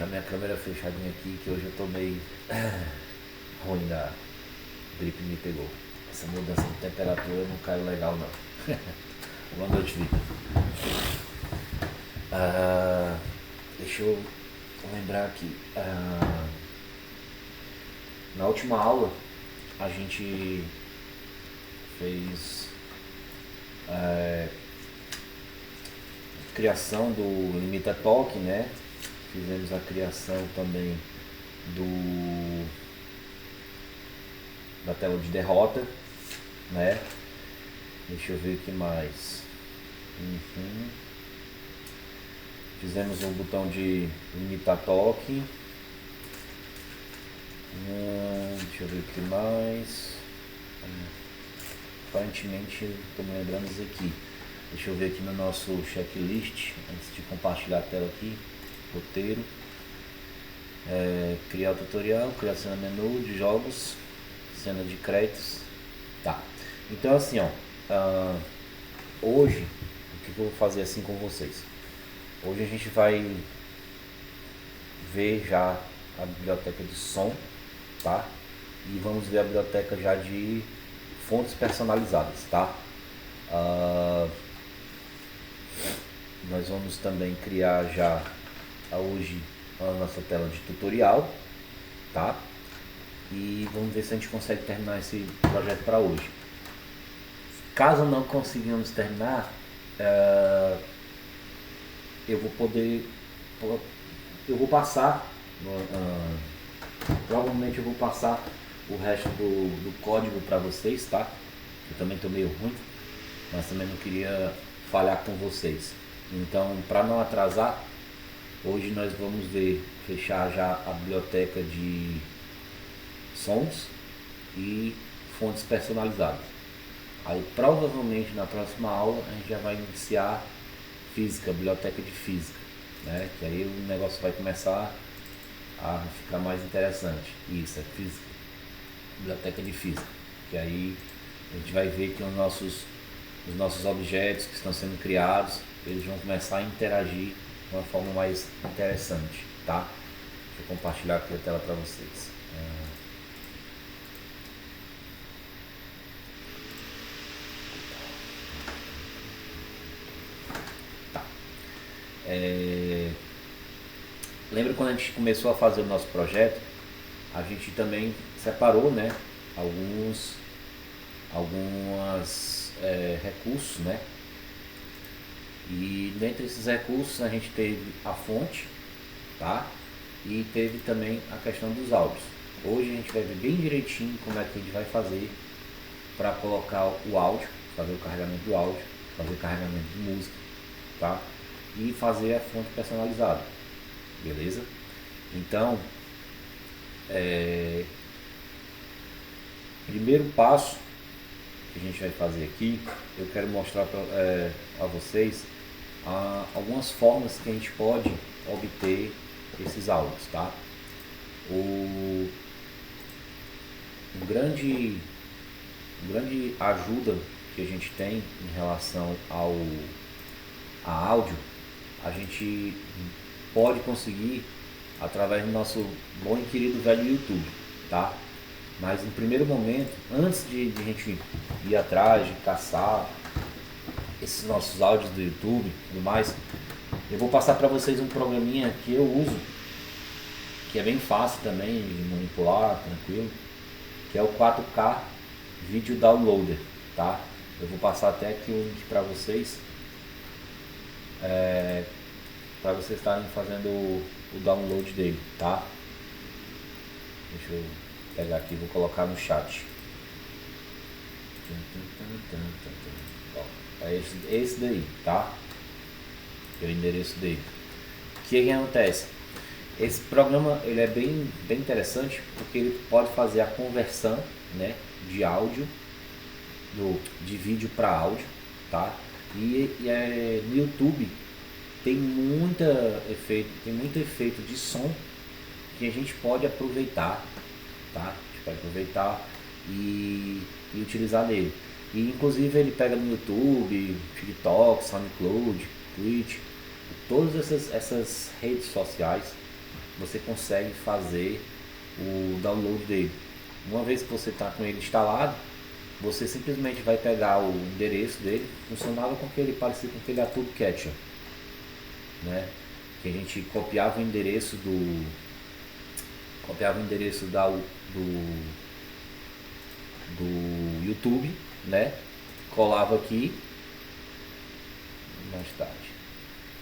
deixar minha câmera fechadinha aqui, que hoje eu tô meio ruim da gripe, me pegou. Essa mudança de temperatura não caiu legal não. Boa noite, Vitor. Deixa eu lembrar aqui. Na última aula a gente fez criação do Limita Talk, né? Fizemos a criação também da tela de derrota, né? Deixa eu ver o que mais. Fizemos um botão de limitar toque. Deixa eu ver o que mais. Aparentemente estou me lembrando isso aqui. Deixa eu ver aqui no nosso checklist, antes de compartilhar a tela aqui. Roteiro. Criar o tutorial, criar cena menu de jogos, cena de créditos. Tá. Então assim, hoje, o que eu vou fazer assim com vocês? Hoje a gente vai ver já a biblioteca de som, tá? E vamos ver a biblioteca já de fontes personalizadas, tá? Nós vamos também criar já hoje a nossa tela de tutorial, tá? E vamos ver se a gente consegue terminar esse projeto para hoje. Caso não consigamos terminar, eu vou passar, provavelmente eu vou passar o resto do código para vocês, tá? Eu também estou meio ruim, mas também não queria falhar com vocês. Então, para não atrasar, hoje nós vamos fechar já a biblioteca de sons e fontes personalizadas. Aí provavelmente na próxima aula a gente já vai iniciar física, biblioteca de física, né? Que aí o negócio vai começar a ficar mais interessante. Isso, é física, biblioteca de física. Que aí a gente vai ver que os nossos objetos que estão sendo criados, eles vão começar a interagir de uma forma mais interessante, tá? Deixa eu compartilhar aqui a tela para vocês. Lembra quando a gente começou a fazer o nosso projeto, a gente também separou, né, alguns recursos, né? E dentre esses recursos a gente teve a fonte, tá? E teve também a questão dos áudios. Hoje a gente vai ver bem direitinho como é que a gente vai fazer para colocar o áudio, fazer o carregamento do áudio, fazer o carregamento de música, tá? E fazer a fonte personalizada, beleza? Então, primeiro passo que a gente vai fazer aqui, eu quero mostrar a vocês algumas formas que a gente pode obter esses áudios, tá? Uma grande ajuda que a gente tem em relação a áudio, a gente pode conseguir através do nosso bom e querido velho YouTube, tá? Mas no primeiro momento, antes de a gente ir atrás de caçar esses nossos áudios do YouTube e tudo mais, eu vou passar para vocês um programinha que eu uso, que é bem fácil também de manipular, tranquilo, que é o 4K Video Downloader, tá? Eu vou passar até aqui o link para vocês, para vocês estarem fazendo o download dele, tá? Deixa eu pegar aqui e vou colocar no chat. Ó, é esse daí, tá? É o endereço dele. O que acontece? Esse programa ele é bem interessante porque ele pode fazer a conversão, né, de áudio, de vídeo para áudio, tá? No YouTube tem muito efeito de som que a gente pode aproveitar, tá? A gente pode aproveitar e utilizar nele. E inclusive ele pega no YouTube, TikTok, SoundCloud, Twitch, todas essas redes sociais, você consegue fazer o download dele. Uma vez que você está com ele instalado, você simplesmente vai pegar o endereço dele, funcionava com aquele parecido com aquele Atube Catcher, né? Que a gente copiava o endereço do YouTube, né? Colava aqui, mais tarde.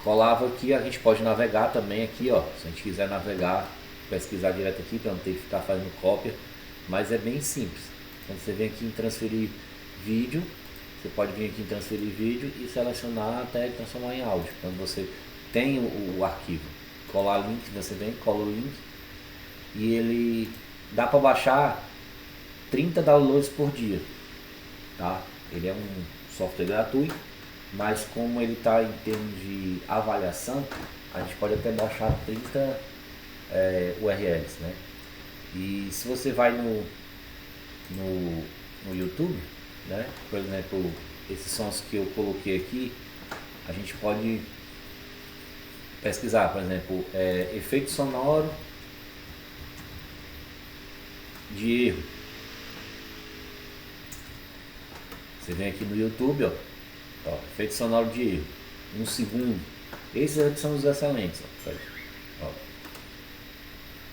Colava aqui, a gente pode navegar também aqui, ó. Se a gente quiser navegar, pesquisar direto aqui para não ter que ficar fazendo cópia, mas é bem simples. Quando você vem aqui em transferir vídeo, você pode vir aqui em transferir vídeo e selecionar até transformar em áudio. Quando você tem o arquivo, colar link, você vem, cola o link e ele dá para baixar 30 downloads por dia, tá? Ele é um software gratuito, mas como ele está em termos de avaliação, a gente pode até baixar 30 URLs, né? E se você vai no YouTube, né? Por exemplo, esses sons que eu coloquei aqui, a gente pode pesquisar, por exemplo, efeito sonoro de erro. Você vem aqui no YouTube, ó, efeito sonoro de erro, 1 segundo. Esses aqui são os excelentes. Ó.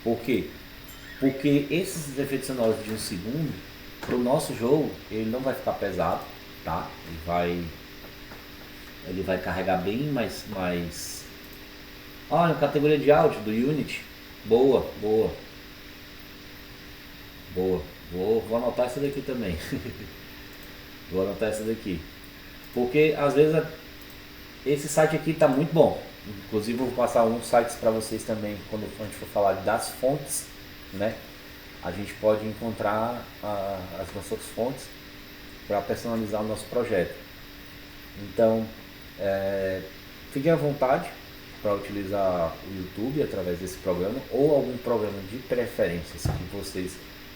Por quê? Porque esses efeitos sonoros de 1 segundo, para o nosso jogo, ele não vai ficar pesado, tá? Ele vai carregar bem mais. Olha, categoria de áudio do Unity. Boa. Vou anotar essa daqui também. Vou anotar essa daqui. Porque às vezes esse site aqui está muito bom. Inclusive eu vou passar alguns sites para vocês também quando a gente for falar das fontes, né? A gente pode encontrar as nossas fontes para personalizar o nosso projeto. Então, fiquem à vontade para utilizar o YouTube através desse programa ou algum programa de preferências que vocês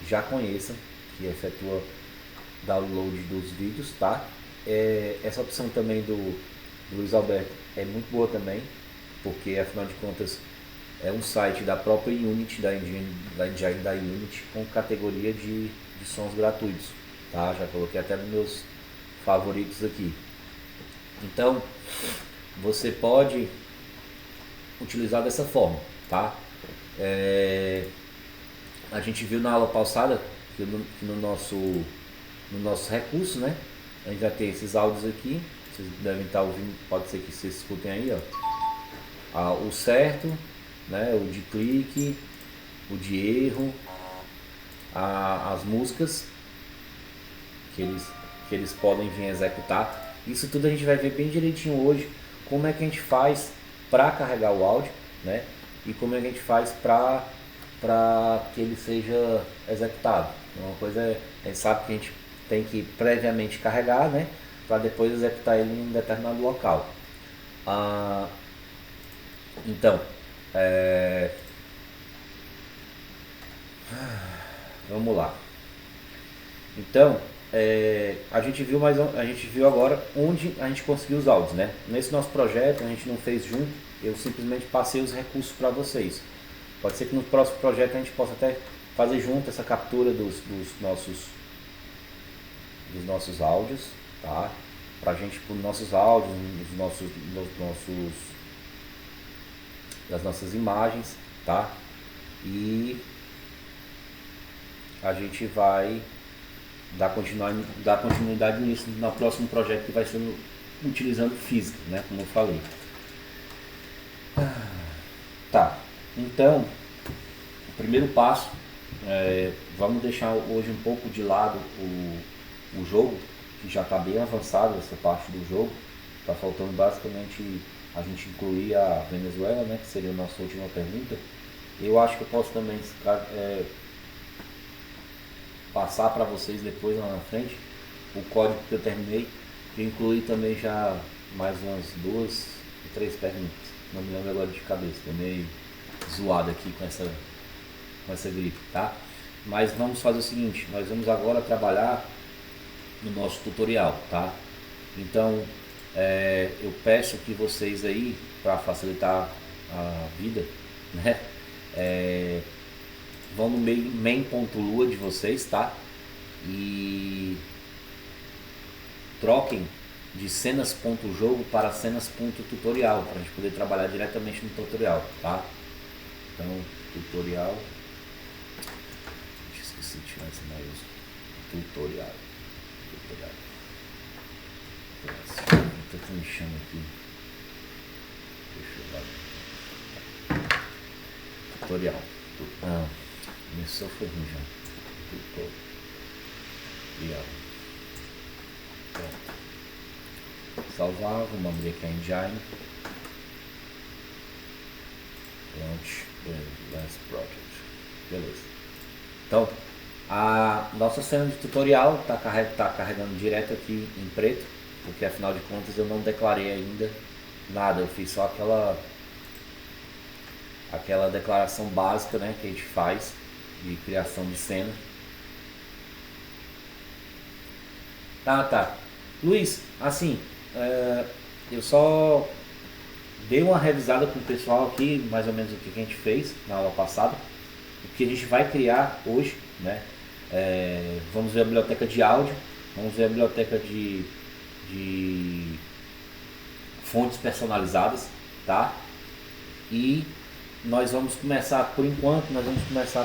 já conheçam, que efetua download dos vídeos, tá? Essa opção também do Luiz Alberto é muito boa também, porque afinal de contas é um site da própria Unity, da engine da Unity, com categoria de sons gratuitos, tá? Já coloquei até nos meus favoritos aqui. Então, você pode utilizar dessa forma, tá? A gente viu na aula passada que no nosso recurso, né? A gente já tem esses áudios aqui, vocês devem estar ouvindo, pode ser que vocês escutem aí, ó. O certo, né? O de clique, o de erro, as músicas que eles podem vir executar. Isso tudo a gente vai ver bem direitinho hoje, como é que a gente faz para carregar o áudio, né? E como é que a gente faz para que ele seja executado. Uma coisa a gente sabe que a gente tem que previamente carregar, né? Para depois executar ele em um determinado local. Então, vamos lá. Então, a gente viu agora onde a gente conseguiu os áudios, né? Nesse nosso projeto a gente não fez junto, eu simplesmente passei os recursos para vocês. Pode ser que no próximo projeto a gente possa até fazer junto essa captura dos nossos áudios, tá? Pra gente, por nossos áudios, das nossas imagens, tá? E a gente vai dar continuidade nisso no próximo projeto que vai ser utilizando física, né? Como eu falei. Tá, então, o primeiro passo, vamos deixar hoje um pouco de lado o jogo, que já está bem avançado essa parte do jogo. Está faltando basicamente a gente incluir a Venezuela, né? Que seria a nossa última pergunta. Eu acho que eu posso também passar para vocês depois lá na frente o código que eu terminei. Eu incluí também já mais umas 2 ou 3 perguntas. Não me lembro agora de cabeça, tô meio zoado aqui com essa gripe, tá? Mas vamos fazer o seguinte, nós vamos agora trabalhar no nosso tutorial, tá? Então, eu peço que vocês aí, para facilitar a vida, né? Vão no main.lua de vocês, tá? E troquem de cenas.jogo para cenas.tutorial, para a gente poder trabalhar diretamente no tutorial, tá? Então, tutorial. Esqueci de tirar esse maiúsculo. Tutorial. Tá me chamando aqui. Deixa eu ver. Tutorial. Começou, foi ruim já. Tutorial. Pronto. Salvar, vamos abrir aqui a engine. Launch Last Project. Beleza. Então, a nossa cena de tutorial está carregando direto aqui em preto, porque afinal de contas eu não declarei ainda nada, eu fiz só aquela declaração básica, né, que a gente faz de criação de cena. Tá. Luiz, assim, eu só dei uma revisada com o pessoal aqui, mais ou menos o que a gente fez na aula passada, o que a gente vai criar hoje, né? Vamos ver a biblioteca de áudio, vamos ver a biblioteca de fontes personalizadas, tá? E nós vamos começar, por enquanto,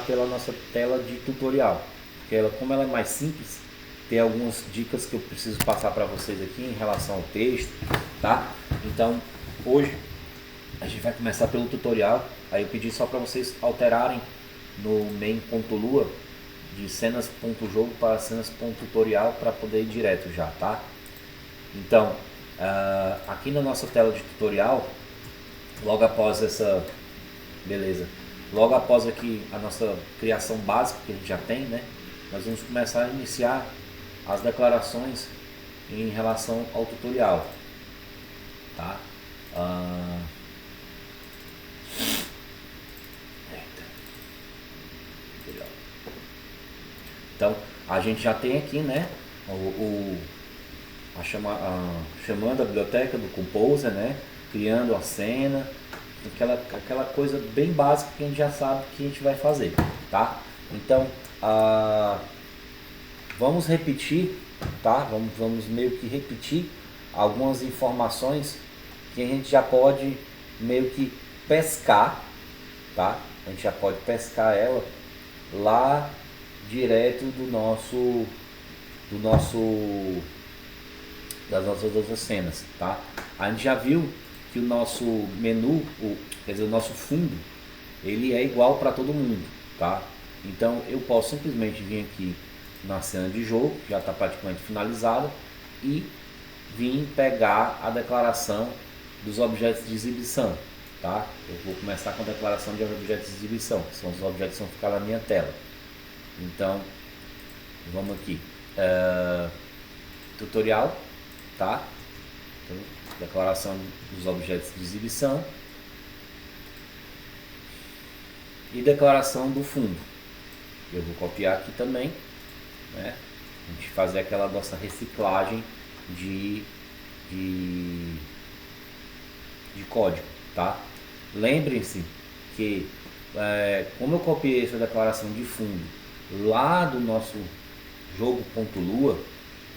pela nossa tela de tutorial, porque como ela é mais simples, tem algumas dicas que eu preciso passar para vocês aqui em relação ao texto, tá? Então, hoje a gente vai começar pelo tutorial. Aí eu pedi só para vocês alterarem no main.lua de cenas.jogo para cenas.tutorial para poder ir direto já, tá? Então, aqui na nossa tela de tutorial, logo após logo após aqui a nossa criação básica que a gente já tem, né? Nós vamos começar a iniciar as declarações em relação ao tutorial, tá? Então, a gente já tem aqui, né, chamando a biblioteca do Composer, né, criando a cena, aquela coisa bem básica que a gente já sabe que a gente vai fazer, tá? Então, vamos repetir, tá? Vamos meio que repetir algumas informações que a gente já pode meio que pescar, tá? A gente já pode pescar ela lá direto das nossas outras cenas, tá? A gente já viu que o nosso menu, quer dizer, o nosso fundo, ele é igual para todo mundo, tá? Então eu posso simplesmente vir aqui na cena de jogo, que já está praticamente finalizada, e vir pegar a declaração dos objetos de exibição, tá? Eu vou começar com a declaração de objetos de exibição, que são os objetos que vão ficar na minha tela. Então, vamos aqui, tutorial, tá? Então, declaração dos objetos de exibição e declaração do fundo. Eu vou copiar aqui também, né? A gente fazer aquela nossa reciclagem de código, tá? Lembrem-se que como eu copiei essa declaração de fundo lá do nosso jogo.lua,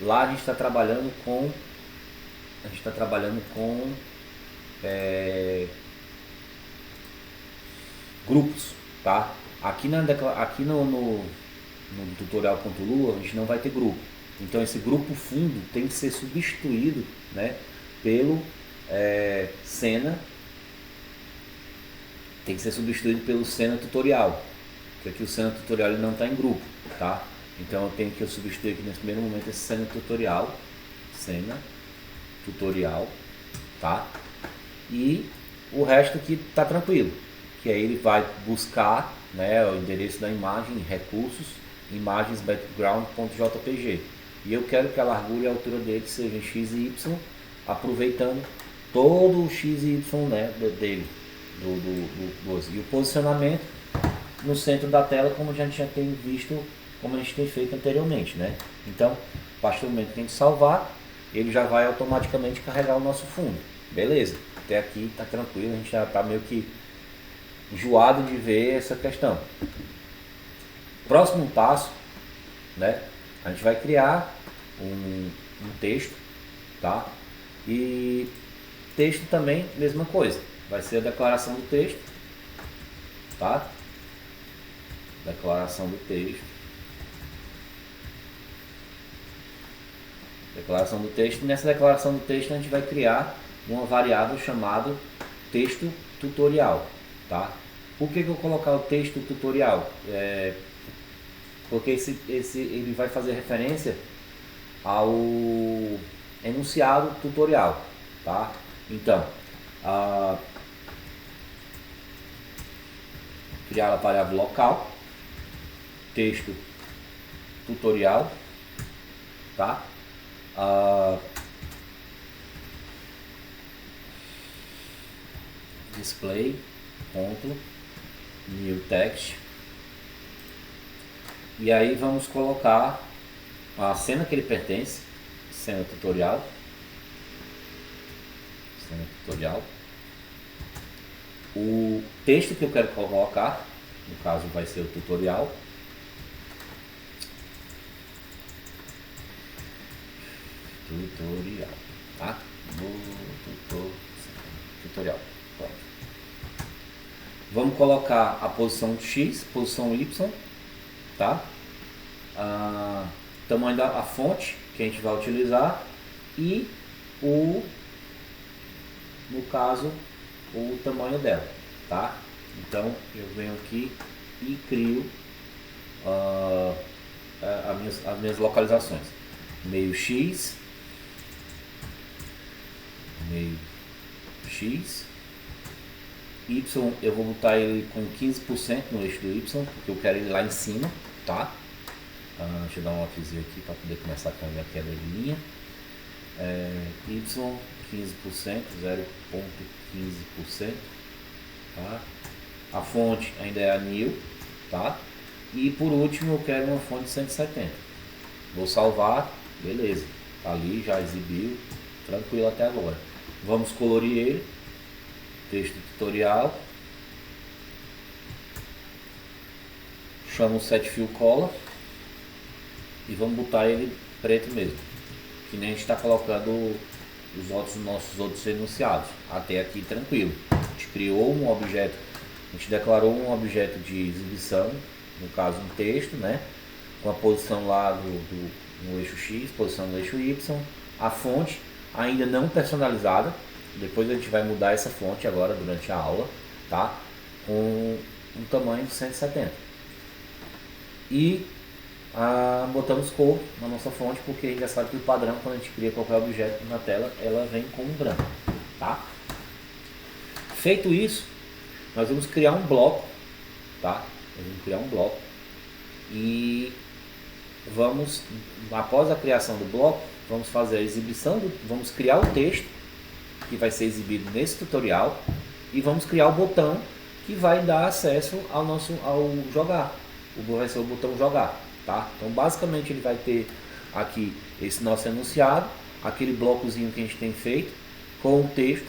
lá a gente está trabalhando com grupos, tá? Aqui no tutorial.lua a gente não vai ter grupo, então esse grupo fundo tem que ser substituído, né, pelo cena, tem que ser substituído pelo cena tutorial, porque aqui o cena tutorial ele não está em grupo, tá? Então eu tenho que substituir aqui nesse primeiro momento esse cena tutorial, tá? E o resto aqui tá tranquilo, que aí ele vai buscar, né, o endereço da imagem, recursos, imagens background.jpg, e eu quero que a largura e a altura dele seja em x e y, aproveitando todo o x e y, né, dele, e o posicionamento no centro da tela, como a gente já tem visto, como a gente tem feito anteriormente, né? Então, a partir do momento que a gente salvar, ele já vai automaticamente carregar o nosso fundo. Beleza, até aqui tá tranquilo, a gente já tá meio que enjoado de ver essa questão. Próximo passo, né? A gente vai criar um texto, tá? E texto também, mesma coisa. Vai ser a declaração do texto, tá? Declaração do texto. Declaração do texto. Nessa declaração do texto a gente vai criar uma variável chamada texto tutorial, tá? Por que eu vou colocar o texto tutorial? Porque ele vai fazer referência ao enunciado tutorial, tá? Então, criar a variável local, texto tutorial, tá? Display ponto new text, e aí vamos colocar a cena que ele pertence, cena tutorial, o texto que eu quero colocar, no caso vai ser o tutorial, tá? Tutorial. Pronto. Vamos colocar a posição X, posição Y, tá? Tamanho da fonte que a gente vai utilizar e no caso, o tamanho dela, tá? Então eu venho aqui e crio as minhas localizações. Meio X, Y eu vou botar ele com 15% no eixo do Y, porque eu quero ele lá em cima, tá? Deixa eu dar um offzinho aqui para poder começar a cambiar a queda de linha. Y 15%, 0,15%, tá? A fonte ainda é a new, tá? E por último eu quero uma fonte de 170. Vou salvar, beleza, tá ali, já exibiu, tranquilo até agora. Vamos colorir ele, texto tutorial, chama o set fill color e vamos botar ele preto mesmo, que nem a gente está colocando os nossos outros enunciados. Até aqui tranquilo. A gente criou um objeto, a gente declarou um objeto de exibição, no caso um texto, né? Com a posição lá no eixo X, posição no eixo Y, a fonte ainda não personalizada. Depois a gente vai mudar essa fonte agora durante a aula, tá? Com um tamanho de 170. E botamos cor na nossa fonte, porque a gente já sabe que o padrão, quando a gente cria qualquer objeto na tela, ela vem como branco, tá? Feito isso, nós vamos criar um bloco, tá? Nós vamos criar um bloco e vamos, após a criação do bloco, vamos fazer a exibição, vamos criar o texto que vai ser exibido nesse tutorial e vamos criar o botão que vai dar acesso ao jogar. Vai ser o botão jogar, tá? Então basicamente ele vai ter aqui esse nosso enunciado, aquele blocozinho que a gente tem feito com o texto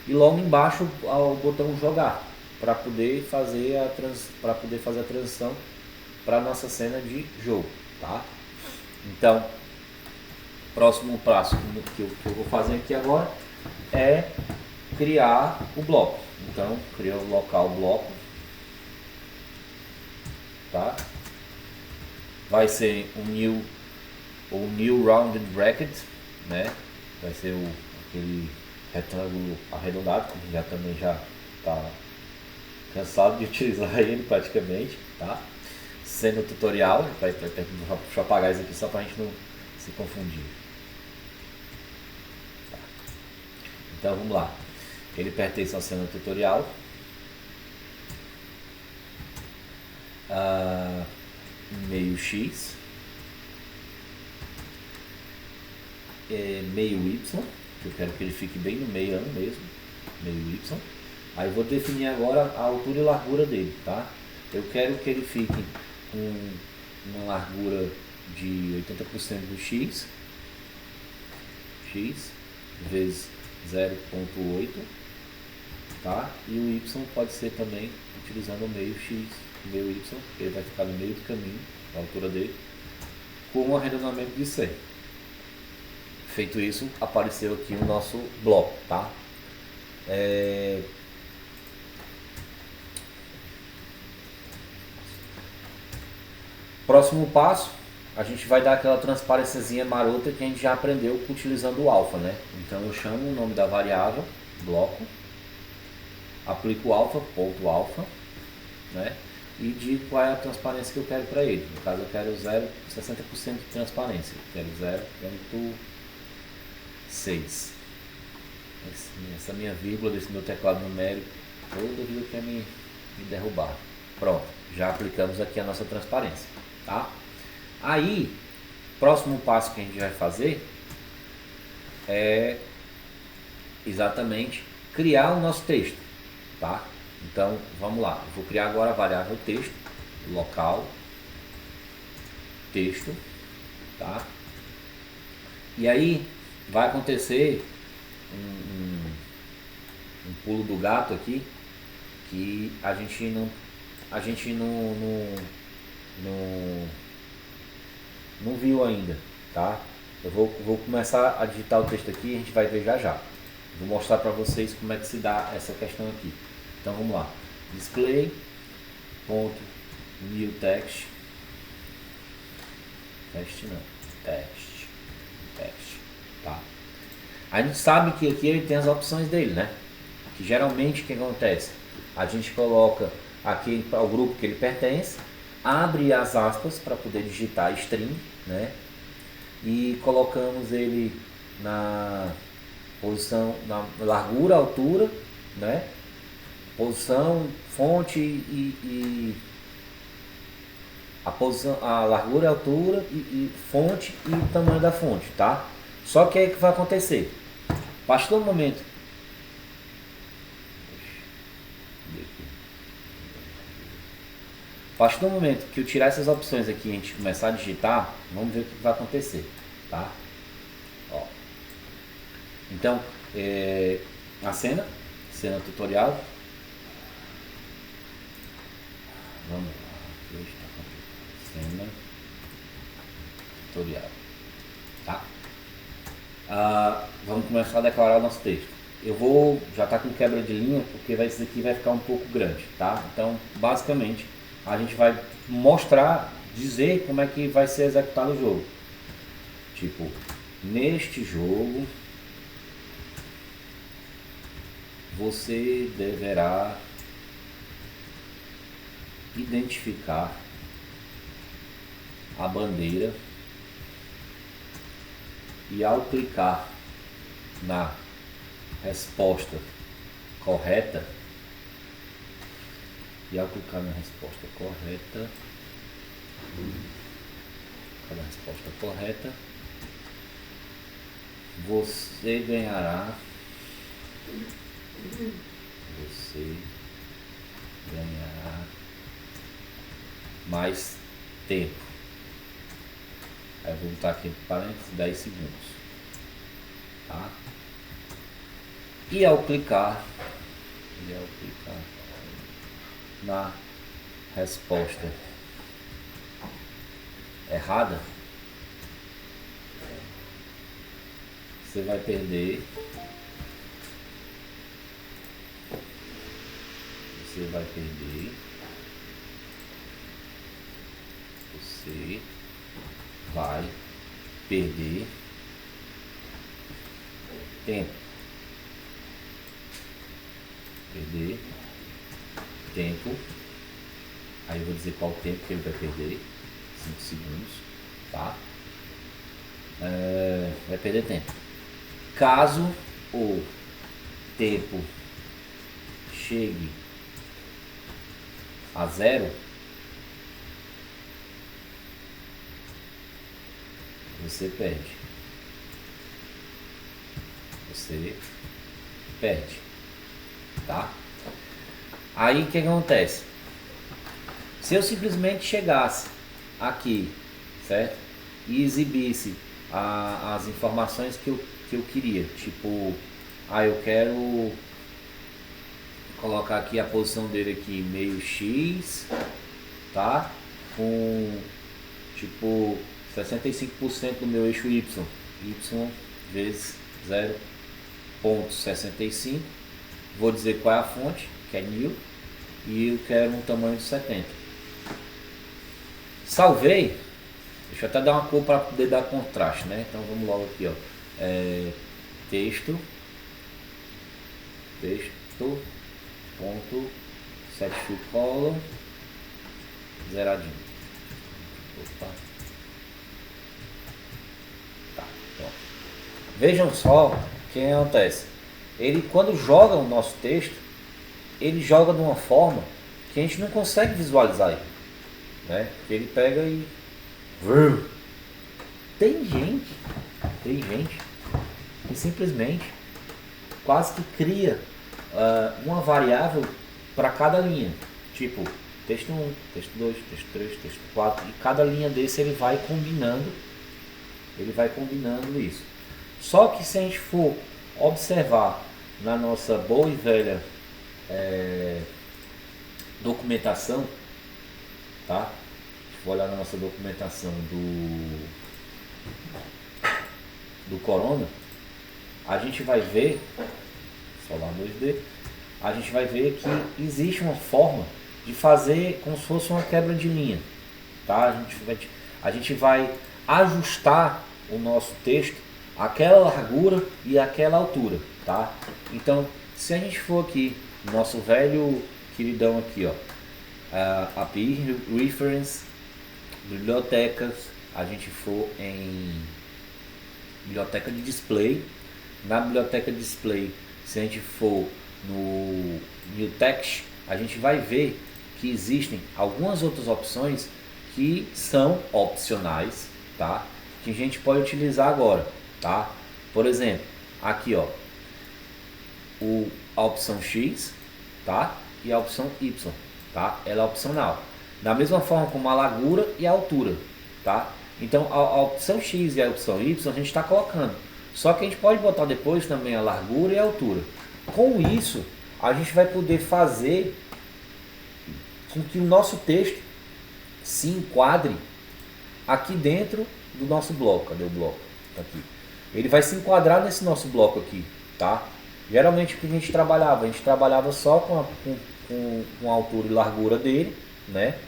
e logo embaixo o botão jogar para poder fazer a transição para nossa cena de jogo, tá? Então, próximo passo que eu vou fazer aqui agora é criar o bloco. Então, criar o local bloco, tá? Vai ser o new rounded bracket, né? Vai ser aquele retângulo arredondado, que também já está cansado de utilizar ele praticamente, tá? Sendo tutorial, deixa eu apagar isso aqui só para a gente não se confundir. Tá. Então vamos lá. Ele pertence ao cena tutorial. Meio X, meio Y, que eu quero que ele fique bem no meio mesmo, meio Y. Aí vou definir agora a altura e largura dele, tá? Eu quero que ele fique com uma largura de 80% do X vezes 0,8, tá? E o y pode ser também utilizando o meio x, meio y, ele vai ficar no meio do caminho, a altura dele, com um arredondamento de 100. Feito isso, apareceu aqui o nosso bloco, tá? Próximo passo, a gente vai dar aquela transparênciazinha marota que a gente já aprendeu utilizando o alfa, né? Então eu chamo o nome da variável, bloco, aplico o alfa, ponto alfa, né? E digo qual é a transparência que eu quero para ele. No caso eu quero 60% de transparência, eu quero 0,6. Essa minha vírgula desse meu teclado numérico, toda vida quer me derrubar. Pronto, já aplicamos aqui a nossa transparência, tá? Aí, próximo passo que a gente vai fazer é exatamente criar o nosso texto, tá? Então, vamos lá. Eu vou criar agora a variável texto, local, texto, tá? E aí, vai acontecer um pulo do gato aqui, que a gente não viu ainda, tá? Eu vou começar a digitar o texto aqui e a gente vai ver já já. Vou mostrar para vocês como é que se dá essa questão aqui. Então vamos lá. Display.new text. Text não. Text. Tá? A gente sabe que aqui ele tem as opções dele, né? Que geralmente o que acontece? A gente coloca aqui para o grupo que ele pertence, abre as aspas para poder digitar string, né? E colocamos ele na posição, na largura, altura, né? Posição, fonte e a posição, a largura, altura e fonte e tamanho da fonte, tá? Só que aí o que vai acontecer? A partir do momento que eu tirar essas opções aqui e a gente começar a digitar, vamos ver o que vai acontecer, tá? Ó. Então, a cena tutorial. Vamos lá, aqui está complicado. Cena tutorial, tá? Vamos começar a declarar o nosso texto. Eu vou, já tá com quebra de linha, porque isso aqui vai ficar um pouco grande, tá? Então, basicamente, a gente vai mostrar, dizer como é que vai ser executado o jogo. Tipo, neste jogo, você deverá identificar a bandeira e ao clicar na resposta correta, você ganhará mais tempo. Aí eu vou botar aqui entre parênteses 10 segundos, tá? E ao clicar na resposta errada, você vai perder. Você vai perder tempo. Aí eu vou dizer qual tempo que ele vai perder. 5 segundos, tá? Vai perder tempo. Caso o tempo chegue a 0, você perde, tá? Aí o que acontece? Se eu simplesmente chegasse aqui, certo? E exibisse as informações que eu queria, tipo, eu quero colocar aqui a posição dele aqui, meio X, tá? Com tipo 65% do meu eixo Y. Y vezes 0,65. Vou dizer qual é a fonte, que é 1000. E eu quero um tamanho de 70. Salvei. Deixa eu até dar uma cor para poder dar contraste, né? Então vamos logo aqui, ó. Texto, ponto, set fill color, zeradinho. Opa. Tá, pronto. Vejam só o que acontece. Ele, quando joga o nosso texto, ele joga de uma forma que a gente não consegue visualizar ele, né? Porque ele pega e tem gente que simplesmente quase que cria uma variável para cada linha, tipo texto 1, texto 2, texto 3, texto 4, e cada linha desse ele vai combinando isso. Só que se a gente for observar na nossa boa e velha documentação, tá? Vou olhar na nossa documentação do Corona, a gente vai ver, Solar 2D, a gente vai ver que existe uma forma de fazer como se fosse uma quebra de linha, tá? A gente vai ajustar o nosso texto àquela largura e àquela altura, tá? Então, se a gente for aqui, nosso velho queridão aqui, ó, API Reference, bibliotecas, a gente for em biblioteca de display, na biblioteca de display, se a gente for no New Text, a gente vai ver que existem algumas outras opções que são opcionais, tá? Que a gente pode utilizar agora, tá? Por exemplo, aqui, ó, a opção X, tá? E a opção Y, tá? Ela é opcional. Da mesma forma como a largura e a altura, tá? Então a opção X e a opção Y a gente está colocando. Só que a gente pode botar depois também a largura e a altura. Com isso, a gente vai poder fazer com que o nosso texto se enquadre aqui dentro do nosso bloco. Cadê o bloco? Tá aqui. Ele vai se enquadrar nesse nosso bloco aqui, tá? Geralmente o que a gente trabalhava só com a altura e largura dele, né?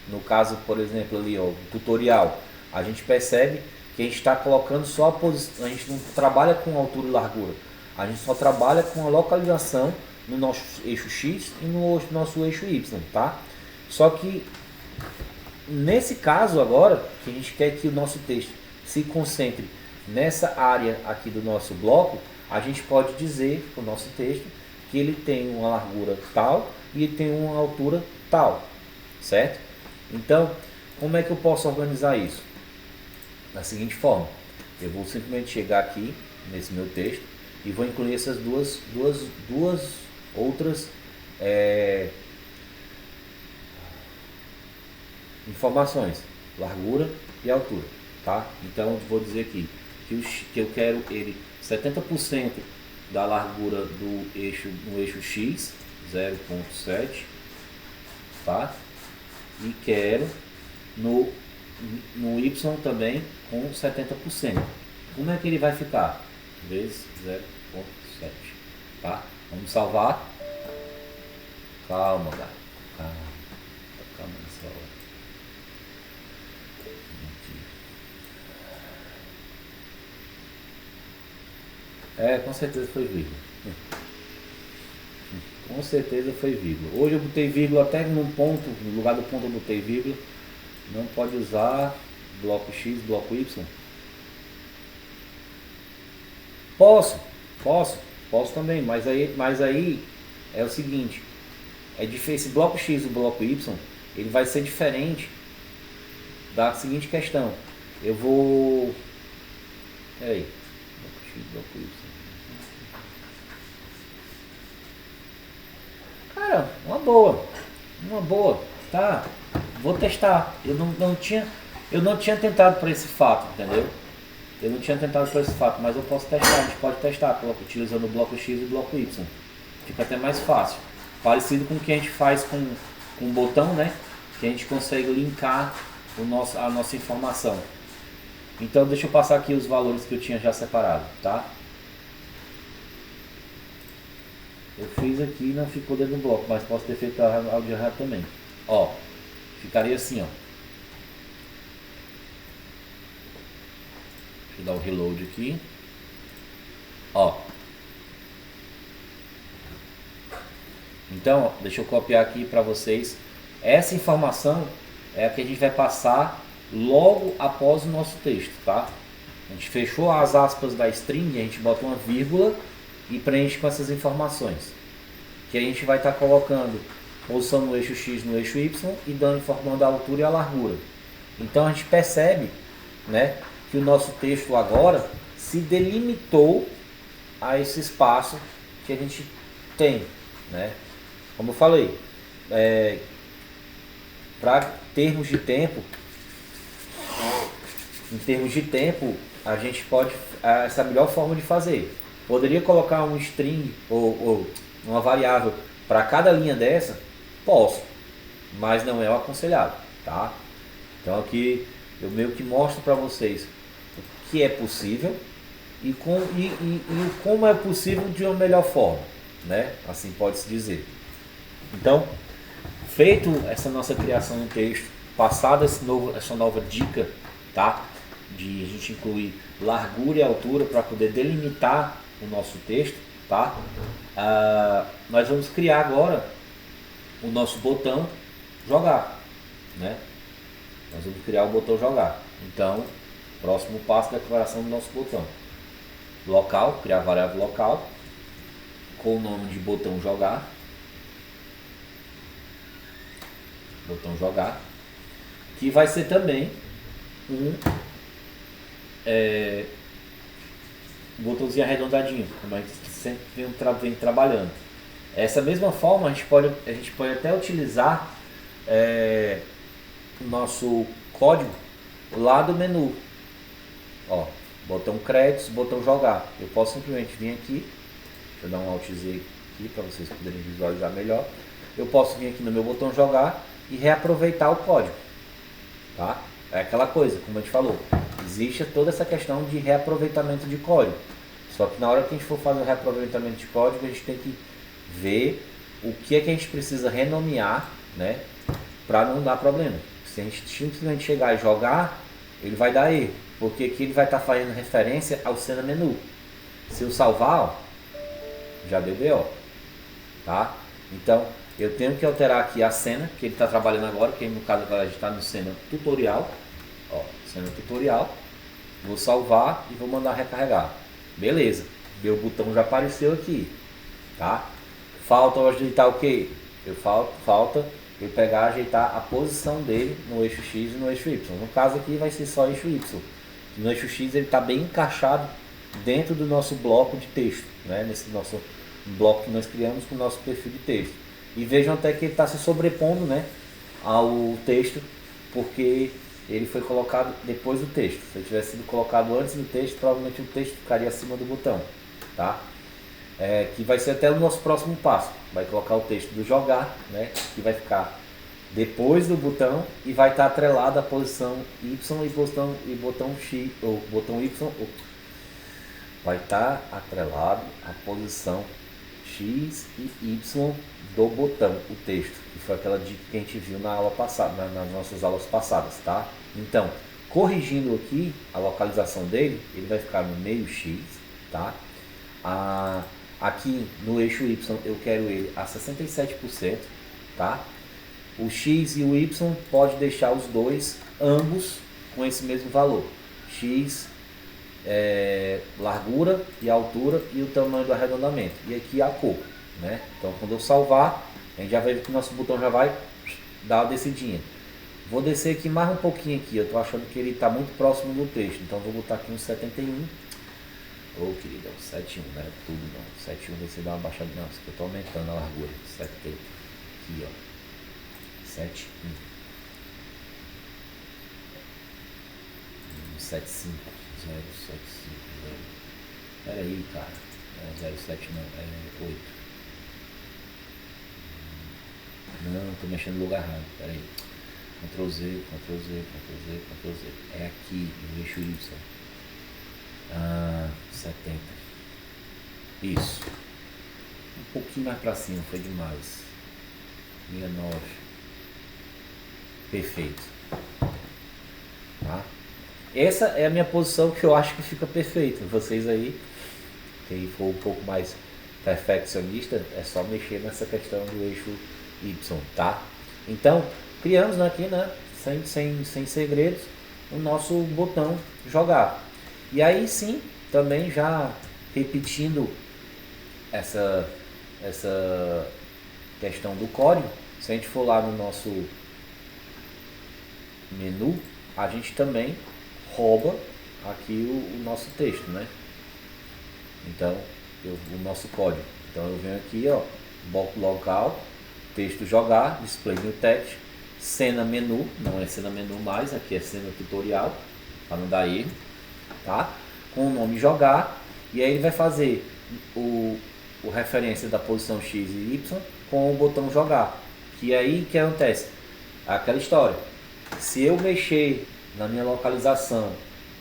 No caso, por exemplo, ali, ó, o tutorial, a gente percebe que a gente está colocando só a posição, a gente não trabalha com altura e largura, a gente só trabalha com a localização no nosso eixo X e no nosso eixo Y, tá? Só que nesse caso agora, que a gente quer que o nosso texto se concentre nessa área aqui do nosso bloco, a gente pode dizer para o nosso texto que ele tem uma largura tal e ele tem uma altura tal, certo? Então, como é que eu posso organizar isso? Da seguinte forma, eu vou simplesmente chegar aqui nesse meu texto e vou incluir essas duas outras informações, largura e altura, tá? Então, eu vou dizer aqui que eu quero ele 70% da largura do eixo no eixo X, 0,7, tá? E quero no Y também com 70%. Como é que ele vai ficar? Vezes 0,7, tá? Vamos salvar. Calma, cara. Calma nessa hora. Com certeza foi vírgula. Com certeza foi vírgula. Hoje eu botei vírgula até num ponto, no lugar do ponto eu botei vírgula. Não pode usar bloco X, bloco Y. Posso também, mas aí é o seguinte, esse bloco X e o bloco Y, ele vai ser diferente da seguinte questão. Eu vou... Peraí, bloco X, bloco Y. Cara, uma boa, tá? Vou testar. Eu não tinha tentado por esse fato, entendeu? Eu não tinha tentado por esse fato, mas eu posso testar. A gente pode testar utilizando o bloco X e o bloco Y. Fica até mais fácil. Parecido com o que a gente faz com o botão, né? Que a gente consegue linkar a nossa informação. Então deixa eu passar aqui os valores que eu tinha já separado, tá? Eu fiz aqui e não ficou dentro do bloco, mas posso ter feito algo de errado também. Ó, ficaria assim, ó. Deixa eu dar o reload aqui. Ó. Então, ó, deixa eu copiar aqui para vocês. Essa informação é a que a gente vai passar logo após o nosso texto, tá? A gente fechou as aspas da string, a gente bota uma vírgula e preenche com essas informações. Que a gente vai estar colocando posição no eixo X, no eixo Y e informando a altura e a largura. Então a gente percebe, né, que o nosso texto agora se delimitou a esse espaço que a gente tem, né? Como eu falei, para termos de tempo, em termos de tempo, a gente pode, essa é a melhor forma de fazer. Poderia colocar um string ou uma variável para cada linha dessa? Posso, mas não é o aconselhado, tá? Então aqui eu meio que mostro para vocês o que é possível e como é possível de uma melhor forma, né? Assim pode-se dizer. Então, feito essa nossa criação no texto, passada essa nova dica, tá? De a gente incluir largura e altura para poder delimitar o nosso texto, tá? Nós vamos criar agora o nosso botão jogar, né? Nós vamos criar o botão jogar. Então, próximo passo da declaração do nosso botão. Local, criar a variável local com o nome de botão jogar. Botão jogar, que vai ser também um botãozinho arredondadinho, como a gente sempre vem trabalhando. Essa mesma forma a gente pode até utilizar o nosso código lá do menu. Ó, botão créditos, botão jogar. Eu posso simplesmente vir aqui, deixa eu dar um Alt Z aqui para vocês poderem visualizar melhor. Eu posso vir aqui no meu botão jogar e reaproveitar o código, tá? É aquela coisa, como a gente falou, existe toda essa questão de reaproveitamento de código. Só que na hora que a gente for fazer o reaproveitamento de código, a gente tem que ver o que é que a gente precisa renomear, né? Para não dar problema. Se a gente simplesmente chegar e jogar, ele vai dar erro, porque aqui ele vai estar fazendo referência ao cena menu. Se eu salvar, ó, já deu BO, tá? Então, eu tenho que alterar aqui a cena que ele está trabalhando agora, que no caso agora a gente está no cena tutorial. Ó, cena tutorial. Vou salvar e vou mandar recarregar. Beleza, meu botão já apareceu aqui, tá? Falta eu ajeitar o que? Falta eu pegar e ajeitar a posição dele no eixo X e no eixo Y. No caso aqui vai ser só eixo Y. No eixo X ele está bem encaixado dentro do nosso bloco de texto, né? Nesse nosso bloco que nós criamos com o nosso perfil de texto. E vejam até que ele está se sobrepondo, né, ao texto, porque ele foi colocado depois do texto. Se ele tivesse sido colocado antes do texto, provavelmente o texto ficaria acima do botão, tá? Que vai ser até o nosso próximo passo. Vai colocar o texto do jogar, né, que vai ficar depois do botão e vai estar atrelado à posição Y e botão X, ou botão Y, vai estar atrelado à posição X e Y do botão, o texto, que foi aquela dica que a gente viu na aula passada, nas nossas aulas passadas, tá? Então, corrigindo aqui a localização dele, ele vai ficar no meio X, tá? Aqui no eixo Y eu quero ele a 67%, tá? O X e o Y pode deixar os dois, ambos, com esse mesmo valor. X, largura e altura e o tamanho do arredondamento. E aqui a cor, né? Então quando eu salvar, a gente já vê que o nosso botão já vai dar uma descidinha. Vou descer aqui mais um pouquinho aqui, eu tô achando que ele está muito próximo do texto, então vou botar aqui um 71. Ô querido, 71, não é tudo não. 71 vai ser dar uma baixada, não, isso aqui eu tô aumentando a largura. 70, aqui ó, 71, 75, 075, pera aí cara, 07 não, 8. Não, tô mexendo no lugar errado. Pera aí. Ctrl Z, Ctrl Z, Ctrl Z, Ctrl Z. É aqui, no eixo Y. 70. Isso. Um pouquinho mais pra cima, foi demais. 69. Perfeito. Tá? Essa é a minha posição que eu acho que fica perfeita. Vocês aí, quem for um pouco mais perfeccionista, é só mexer nessa questão do eixo Y, tá? Então, criamos aqui, né, sem segredos, o nosso botão jogar. E aí sim, também já repetindo essa questão do código, se a gente for lá no nosso menu, a gente também rouba aqui o nosso texto, né? Então, o nosso código. Então eu venho aqui, ó, bloco local, texto jogar, display new text, cena menu, não é cena menu mais, aqui é cena tutorial, para não dar erro, tá? Com o nome jogar, e aí ele vai fazer o referência da posição X e Y com o botão jogar. Que aí que acontece? Aquela história. Se eu mexer na minha localização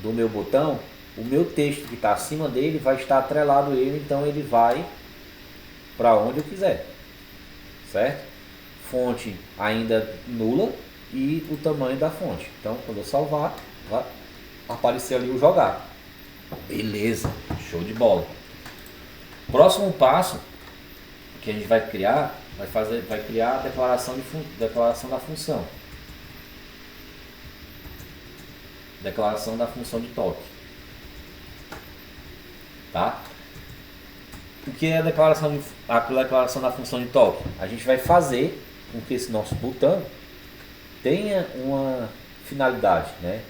do meu botão, o meu texto que está acima dele vai estar atrelado a ele, então ele vai para onde eu quiser, certo? Fonte ainda nula e o tamanho da fonte. Então, quando eu salvar, vai aparecer ali o jogar. Beleza, show de bola. Próximo passo que a gente vai criar, vai criar a declaração da função. Declaração da função de toque. Tá? O que é a declaração da função de toque? A gente vai fazer com que esse nosso botão tenha uma finalidade, né?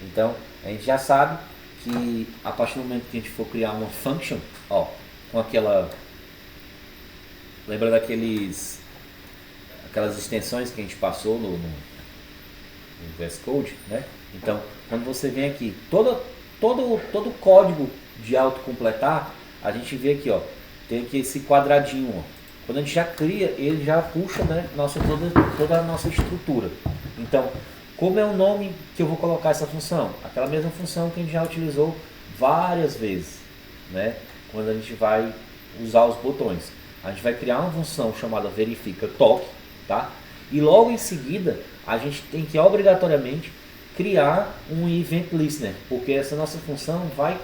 Então, a gente já sabe que a partir do momento que a gente for criar uma function, ó, com aquela... Lembra aquelas extensões que a gente passou no VS Code, né? Então, quando você vem aqui, todo código de autocompletar, a gente vê aqui, ó, tem aqui esse quadradinho, ó. Quando a gente já cria, ele já puxa, né, toda a nossa estrutura. Então, como é o nome que eu vou colocar essa função? Aquela mesma função que a gente já utilizou várias vezes, né? Quando a gente vai usar os botões. A gente vai criar uma função chamada verifica toque, tá? E logo em seguida, a gente tem que obrigatoriamente criar um event listener, porque essa nossa função vai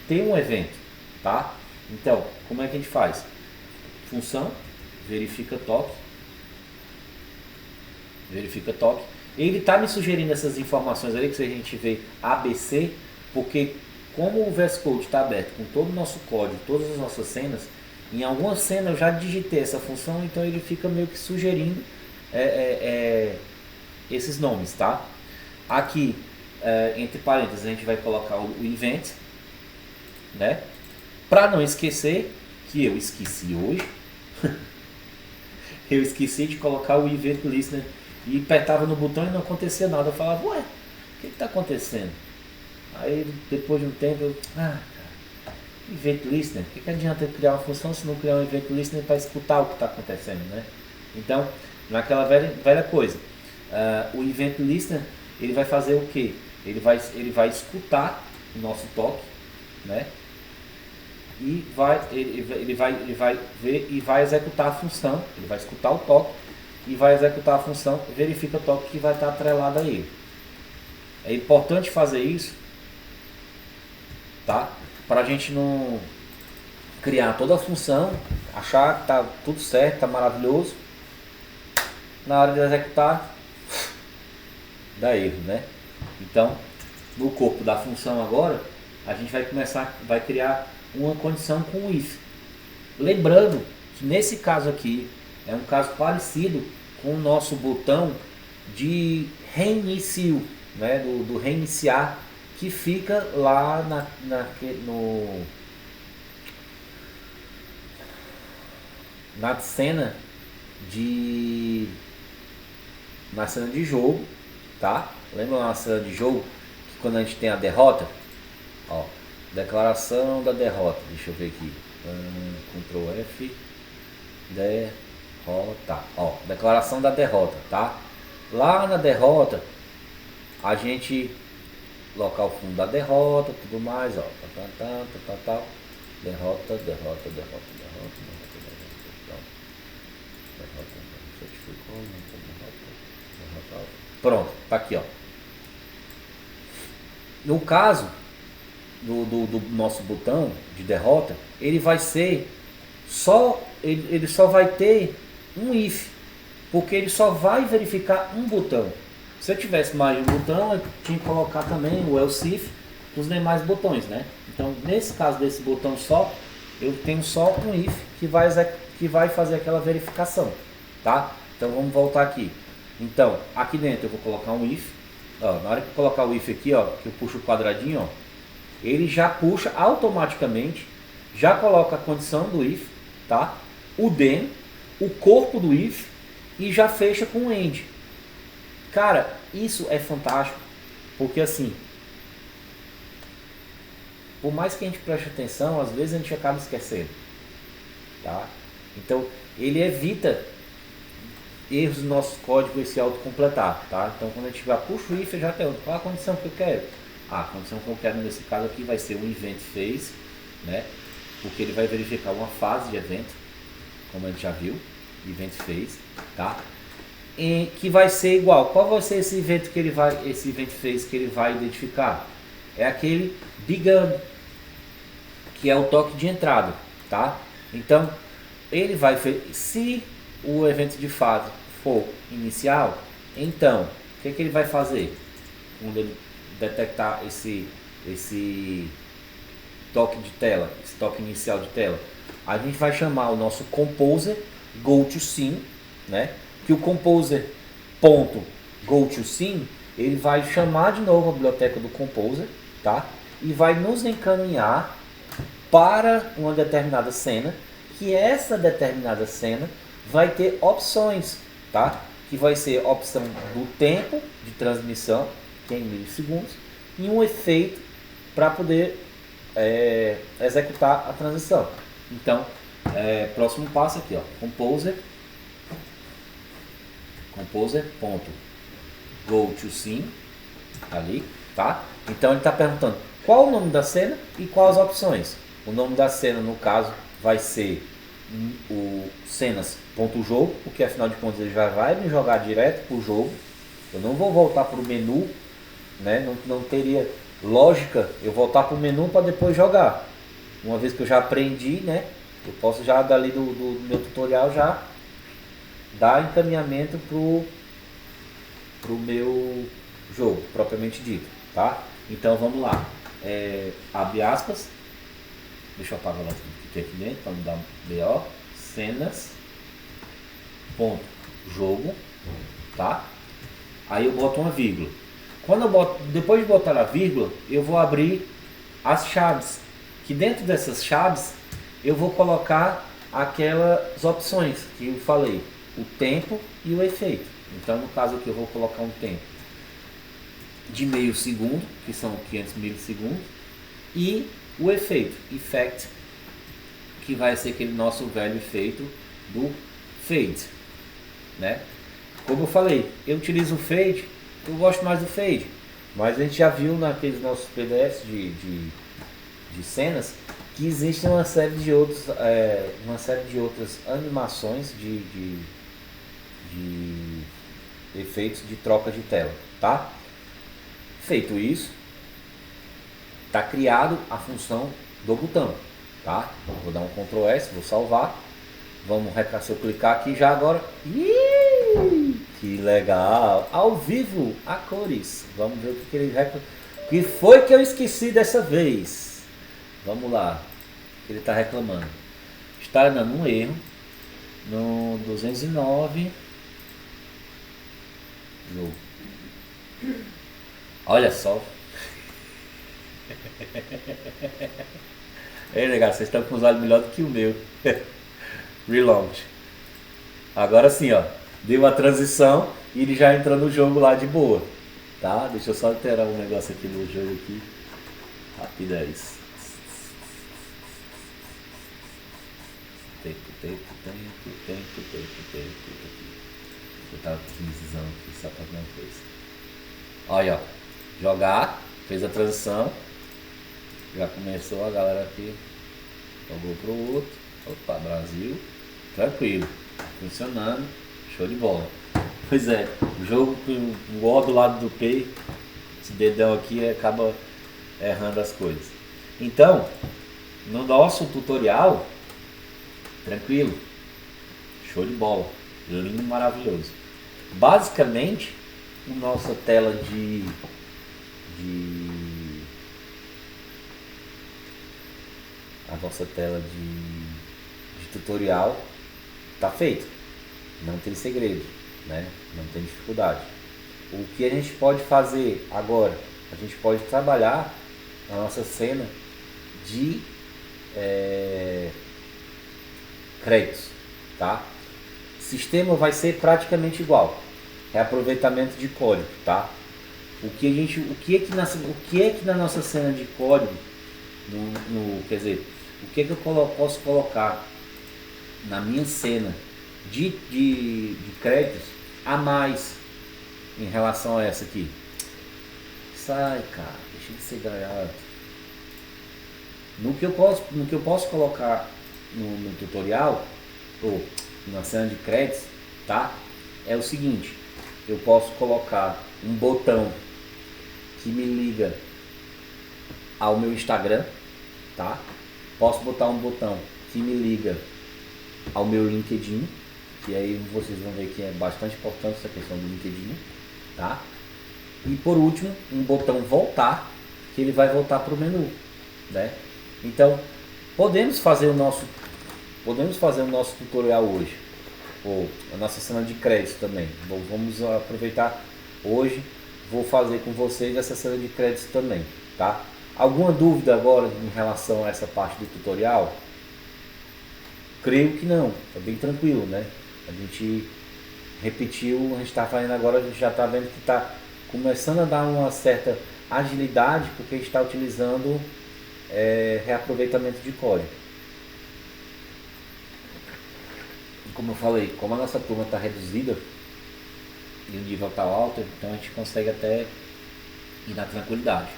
ter um evento, tá? Então, como é que a gente faz? Função verifica toque, ele está me sugerindo essas informações ali que a gente vê ABC, porque como o VS Code está aberto com todo o nosso código, todas as nossas cenas, em alguma cena eu já digitei essa função, então ele fica meio que sugerindo esses nomes, tá? Aqui, entre parênteses, a gente vai colocar o event, né? Para não esquecer, que eu esqueci hoje, eu esqueci de colocar o event listener e apertava no botão e não acontecia nada. Eu falava, ué, o que está acontecendo? Aí depois de um tempo eu, event listener, o que adianta eu criar uma função se não criar um event listener para escutar o que está acontecendo, né? Então, naquela velha coisa, o event listener, ele vai fazer o que? Ele vai escutar o nosso toque, né? E ele vai ver e vai executar a função. Ele vai escutar o toque e vai executar a função verifica toque que vai estar atrelada a ele. É importante fazer isso, tá? Para a gente não criar toda a função, achar que tá tudo certo, tá maravilhoso, na hora de executar dá erro, né? Então, no corpo da função agora, a gente vai criar uma condição com o if. Lembrando que nesse caso aqui é um caso parecido com o nosso botão de reinício, né? do reiniciar, que fica lá na cena de jogo, tá? Lembra na cena de jogo que quando a gente tem a derrota, ó, declaração da derrota, deixa eu ver aqui, Ctrl F, derrota. Ó, declaração da derrota, tá? Lá na derrota, a gente colocar o fundo da derrota, tudo mais, ó. Tal. Derrota. Pronto, tá aqui, ó. No caso do nosso botão de derrota, ele vai ser só, ele só vai ter um if, porque ele só vai verificar um botão. Se eu tivesse mais de um botão, eu tinha que colocar também o else if dos demais botões, né? Então, nesse caso desse botão só, eu tenho só um if que vai fazer aquela verificação, tá? Então, vamos voltar aqui. Então, aqui dentro eu vou colocar um if. Ó, na hora que eu colocar o if aqui, ó, que eu puxo o quadradinho, ó, ele já puxa automaticamente, já coloca a condição do if, tá? O then, o corpo do if e já fecha com o end. Cara, isso é fantástico, porque assim, por mais que a gente preste atenção, às vezes a gente acaba esquecendo, tá? Então, ele evita erros do nosso código esse autocompletar, tá? Então, quando a gente vai puxa o if, eu já tenho qual a condição que eu quero. A condição que eu quero nesse caso aqui vai ser um event phase, né? Porque ele vai verificar uma fase de evento, como a gente já viu, event phase, tá? E que vai ser igual. Qual vai ser esse event phase que ele vai identificar? É aquele begun, que é o toque de entrada, tá? Então, ele vai, se o evento de fase for inicial, então, o que ele vai fazer? Quando ele detectar esse toque de tela, esse toque inicial de tela, a gente vai chamar o nosso composer goToScene, né? Que o composer.goToScene, ele vai chamar de novo a biblioteca do composer, tá? E vai nos encaminhar para uma determinada cena, que essa determinada cena vai ter opções, tá? Que vai ser opção do tempo de transmissão, que é em milissegundos, e um efeito para poder executar a transição. Então, próximo passo aqui, ó, composer.goToScene, ali, tá? Então ele está perguntando qual o nome da cena e quais as opções. O nome da cena, no caso, vai ser o cenas.jogo, porque afinal de contas ele já vai me jogar direto para o jogo. Eu não vou voltar para o menu, né? Não teria lógica eu voltar para o menu para depois jogar. Uma vez que eu já aprendi, né? Eu posso já dali do meu tutorial já dar encaminhamento pro meu jogo propriamente dito, tá? Então vamos lá. Abre aspas. Deixa eu apagar tudo que tem aqui dentro para não dar BO. Cenas ponto jogo, tá? Aí eu boto uma vírgula. Quando eu boto, depois de botar a vírgula, eu vou abrir as chaves. Que dentro dessas chaves eu vou colocar aquelas opções que eu falei, o tempo e o efeito. Então no caso aqui eu vou colocar um tempo de meio segundo, que são 500 milissegundos, e o efeito, effect, que vai ser aquele nosso velho efeito do fade, né? Como eu falei, eu utilizo o fade, eu gosto mais do fade, mas a gente já viu naqueles nossos PDFs de cenas que existem uma série de outras animações de efeitos de troca de tela, tá? Feito isso, está criado a função do botão, tá? Vou dar um Ctrl S, vou salvar. Vamos se eu clicar aqui já agora. Que legal! Ao vivo, a cores. Vamos ver o que ele o que foi que eu esqueci dessa vez. Vamos lá. Ele está reclamando. Está dando um erro no 209. Jogo. Olha só. Ei, legal, vocês estão com os olhos melhor do que o meu. Relaunch. Agora sim, ó. Deu a transição e ele já entrou no jogo lá de boa. Tá? Deixa eu só alterar um negócio aqui no jogo aqui. Rapidez. Tempo. Eu tava com 15 aqui só pra uma coisa. Olha, ó. Jogar, fez a transição. Já começou a galera aqui. Jogou pro outro. Opa, Brasil. Tranquilo. Funcionando. Show de bola. Pois é, o jogo com o O do lado do P, esse dedão aqui acaba errando as coisas. Então, no nosso tutorial, tranquilo, show de bola, lindo, maravilhoso. Basicamente, a nossa tela de tutorial tá feita, não tem segredo, né? Não tem dificuldade. O que a gente pode fazer agora? A gente pode trabalhar a nossa cena de créditos, tá? O sistema vai ser praticamente igual, é aproveitamento de código, tá? O que é que na nossa cena de código, quer dizer, o que é que eu posso colocar na minha cena de créditos a mais em relação a essa aqui? Sai, cara, deixa de ser gaiato. No que eu posso colocar no tutorial ou na cena de créditos, tá? É o seguinte, eu posso colocar um botão que me liga ao meu Instagram, tá? Posso botar um botão que me liga ao meu LinkedIn, que aí vocês vão ver que é bastante importante essa questão do LinkedIn, tá? E por último, um botão voltar, que ele vai voltar para o menu, né? Então, podemos fazer o nosso tutorial hoje, ou a nossa cena de crédito também. Vamos aproveitar hoje, vou fazer com vocês essa cena de crédito também, tá? Alguma dúvida agora em relação a essa parte do tutorial? Creio que não, é bem tranquilo, né? A gente repetiu, a gente está fazendo agora, a gente já está vendo que está começando a dar uma certa agilidade, porque a gente está utilizando reaproveitamento de código. Como eu falei, como a nossa turma está reduzida e o nível está alto, então a gente consegue até ir na tranquilidade.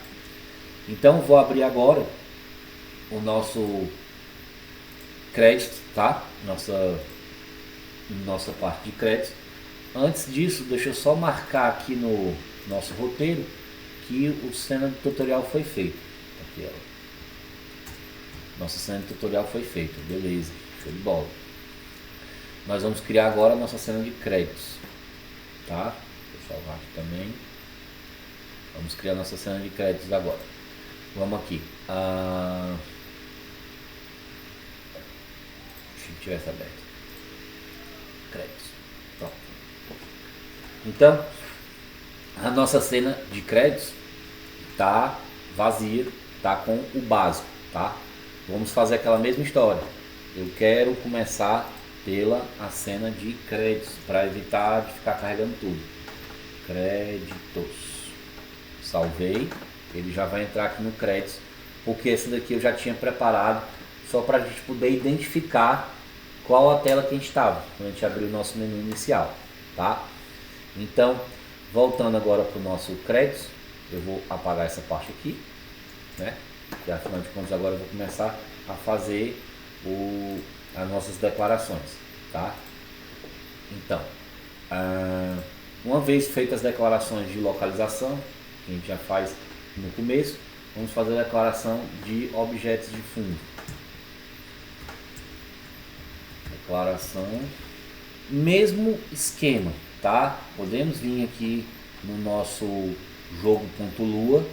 Então vou abrir agora o nosso crédito, tá? Nossa parte de crédito. Antes disso, deixa eu só marcar aqui no nosso roteiro que o cena de tutorial foi feito. Aqui, ó. Nossa cena de tutorial foi feita, beleza, show de bola. Nós vamos criar agora a nossa cena de créditos, tá? Vou salvar aqui também. Vamos criar nossa cena de créditos agora. Vamos aqui. Se tivesse aberto. Créditos. Pronto. Então, a nossa cena de créditos tá vazia, tá com o básico, tá? Vamos fazer aquela mesma história. Eu quero começar pela a cena de créditos para evitar de ficar carregando tudo. Créditos. Salvei. Ele já vai entrar aqui no créditos, porque esse daqui eu já tinha preparado só para a gente poder identificar qual a tela que a gente estava quando a gente abriu o nosso menu inicial, tá? Então, voltando agora para o nosso créditos, eu vou apagar essa parte aqui, né? E afinal de contas agora eu vou começar a fazer as nossas declarações, tá? Então, uma vez feitas as declarações de localização, que a gente já faz no começo, vamos fazer a declaração de objetos de fundo. Declaração, mesmo esquema, tá? Podemos vir aqui no nosso jogo.lua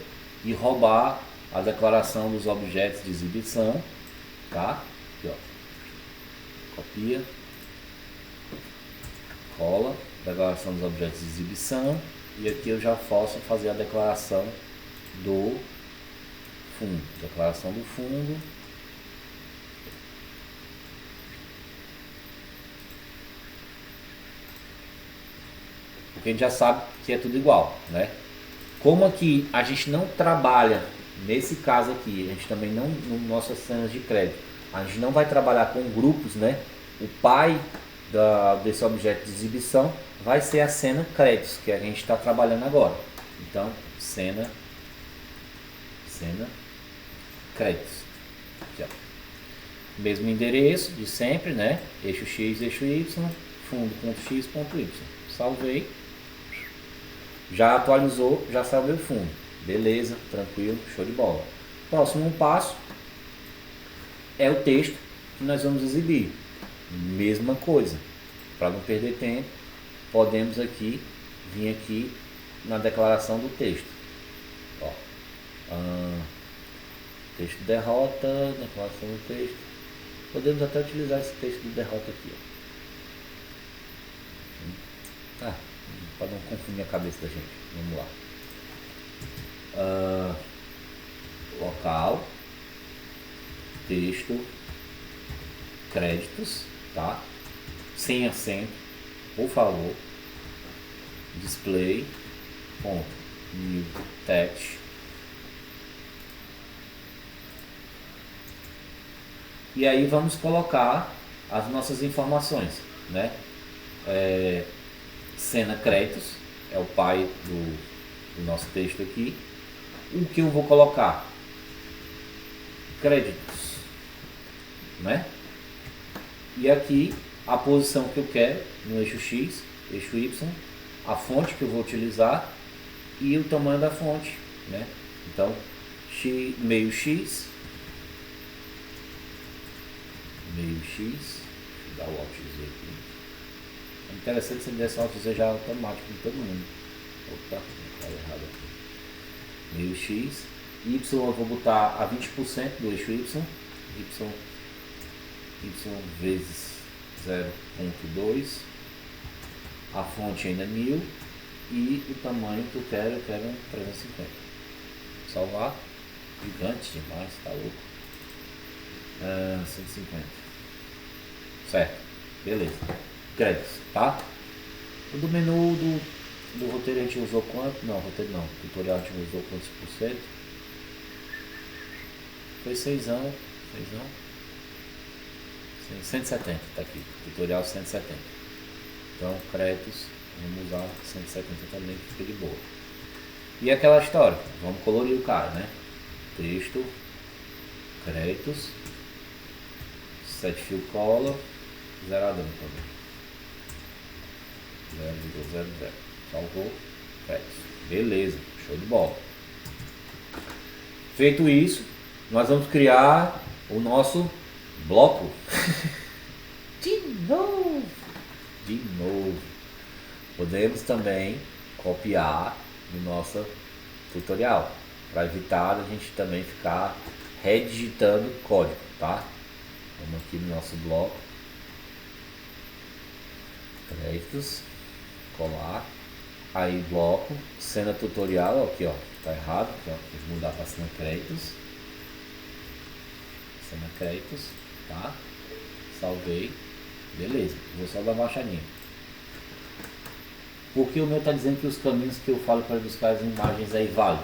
e roubar a declaração dos objetos de exibição, tá? Aqui, ó. Copia, cola, declaração dos objetos de exibição, e aqui eu já posso fazer a declaração do fundo. Declaração do fundo. Porque a gente já sabe que é tudo igual, né? Como aqui a gente não trabalha, nesse caso aqui, a gente também não, no nossas cenas de crédito, a gente não vai trabalhar com grupos, né? o pai desse objeto de exibição vai ser a cena créditos, que a gente está trabalhando agora. Então, cena créditos. Aqui, ó. Mesmo endereço de sempre, né? Eixo X, eixo Y, fundo.x.y. Salvei. Já atualizou, já salvei o fundo. Beleza, tranquilo, show de bola. Próximo passo é o texto que nós vamos exibir. Mesma coisa. Para não perder tempo, podemos aqui vir aqui na declaração do texto. Ó, texto derrota, declaração do texto. Podemos até utilizar esse texto de derrota aqui. Ó. Para não confundir a cabeça da gente. Vamos lá. Local, texto, créditos, tá? Sem acento, por favor. Display, ponto, new text. E aí vamos colocar as nossas informações, né? Cena créditos, é o pai do nosso texto aqui. O que eu vou colocar? Créditos, né? E aqui a posição que eu quero no eixo X, eixo Y, a fonte que eu vou utilizar e o tamanho da fonte, né? Então, meio X, deixa eu dar o Alt Z aqui. É interessante se ele desse o Alt Z já automático de todo mundo. Opa, tá errado aqui. Meio X, Y eu vou botar a 20% do eixo Y, Y vezes 0.2, a fonte ainda é 1000 e o tamanho que eu quero 350. Salvar, gigante demais, tá louco. 150. Certo, beleza. Créditos, tá? O do menu do roteiro a gente usou quanto? Não, roteiro não. Tutorial a gente usou quantos por cento? Foi 6 anos. 170 tá aqui. Tutorial 170. Então, créditos, vamos usar 170 também, que fica de boa. E aquela história, vamos colorir o cara, né? Texto, créditos, set fill color, zeradão também. 0,00. Salvou, créditos. Beleza, show de bola. Feito isso, nós vamos criar o nosso bloco. De novo. Podemos também copiar no nosso tutorial, para evitar a gente também ficar redigitando código, tá? Vamos aqui no nosso bloco, créditos, colar, aí bloco, cena tutorial, aqui ó, tá errado, aqui, ó, tem que mudar para cena créditos, tá? Salvei, beleza, vou só dar uma baixadinha. Porque o meu tá dizendo que os caminhos que eu falo para buscar as imagens é inválido.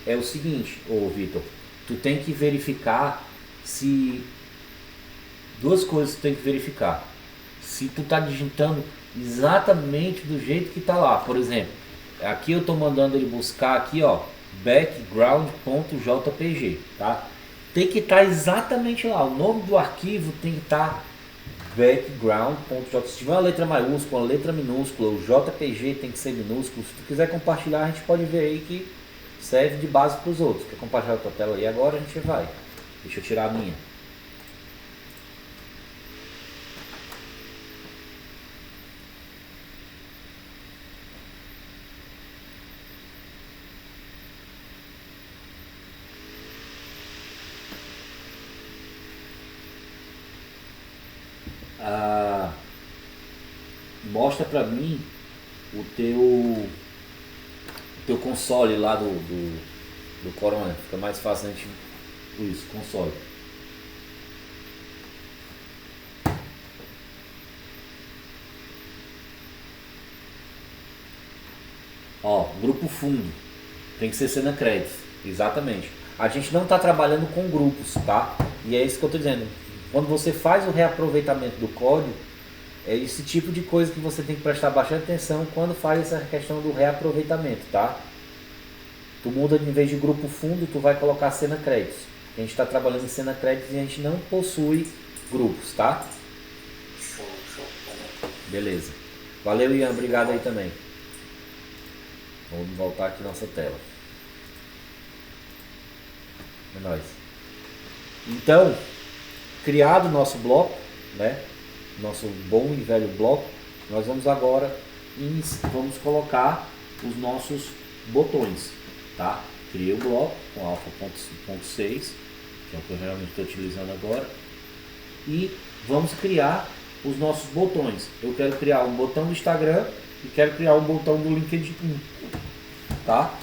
É o seguinte, ô Vitor, tu tem que verificar se... Duas coisas tu tem que verificar. Se tu tá digitando exatamente do jeito que tá lá. Por exemplo, aqui eu tô mandando ele buscar aqui, ó, background.jpg, tá? Tem que estar exatamente lá. O nome do arquivo tem que estar background.jpg. Se tiver uma letra maiúscula, uma letra minúscula, o JPG tem que ser minúsculo. Se tu quiser compartilhar, a gente pode ver aí que serve de base para os outros. Quer compartilhar a tua tela aí agora? A gente vai. Deixa eu tirar a minha. Mostra pra mim o teu console lá do Corona. Fica mais fácil a gente... Isso, console. Ó, grupo fundo. Tem que ser cena créditos. Exatamente. A gente não está trabalhando com grupos, tá? E é isso que eu tô dizendo. Quando você faz o reaproveitamento do código, é esse tipo de coisa que você tem que prestar bastante atenção quando faz essa questão do reaproveitamento, tá? Tu muda, em vez de grupo fundo, tu vai colocar cena créditos. A gente está trabalhando em cena créditos e a gente não possui grupos, tá? Beleza. Valeu, Ian. Obrigado aí também. Vamos voltar aqui nossa tela. É nóis. Então, criado o nosso bloco, né? Nosso bom e velho bloco, nós vamos agora vamos colocar os nossos botões, tá? Criei o bloco com alpha.6, que é o que eu realmente estou utilizando agora, e vamos criar os nossos botões. Eu quero criar um botão do Instagram e quero criar um botão do LinkedIn, tá?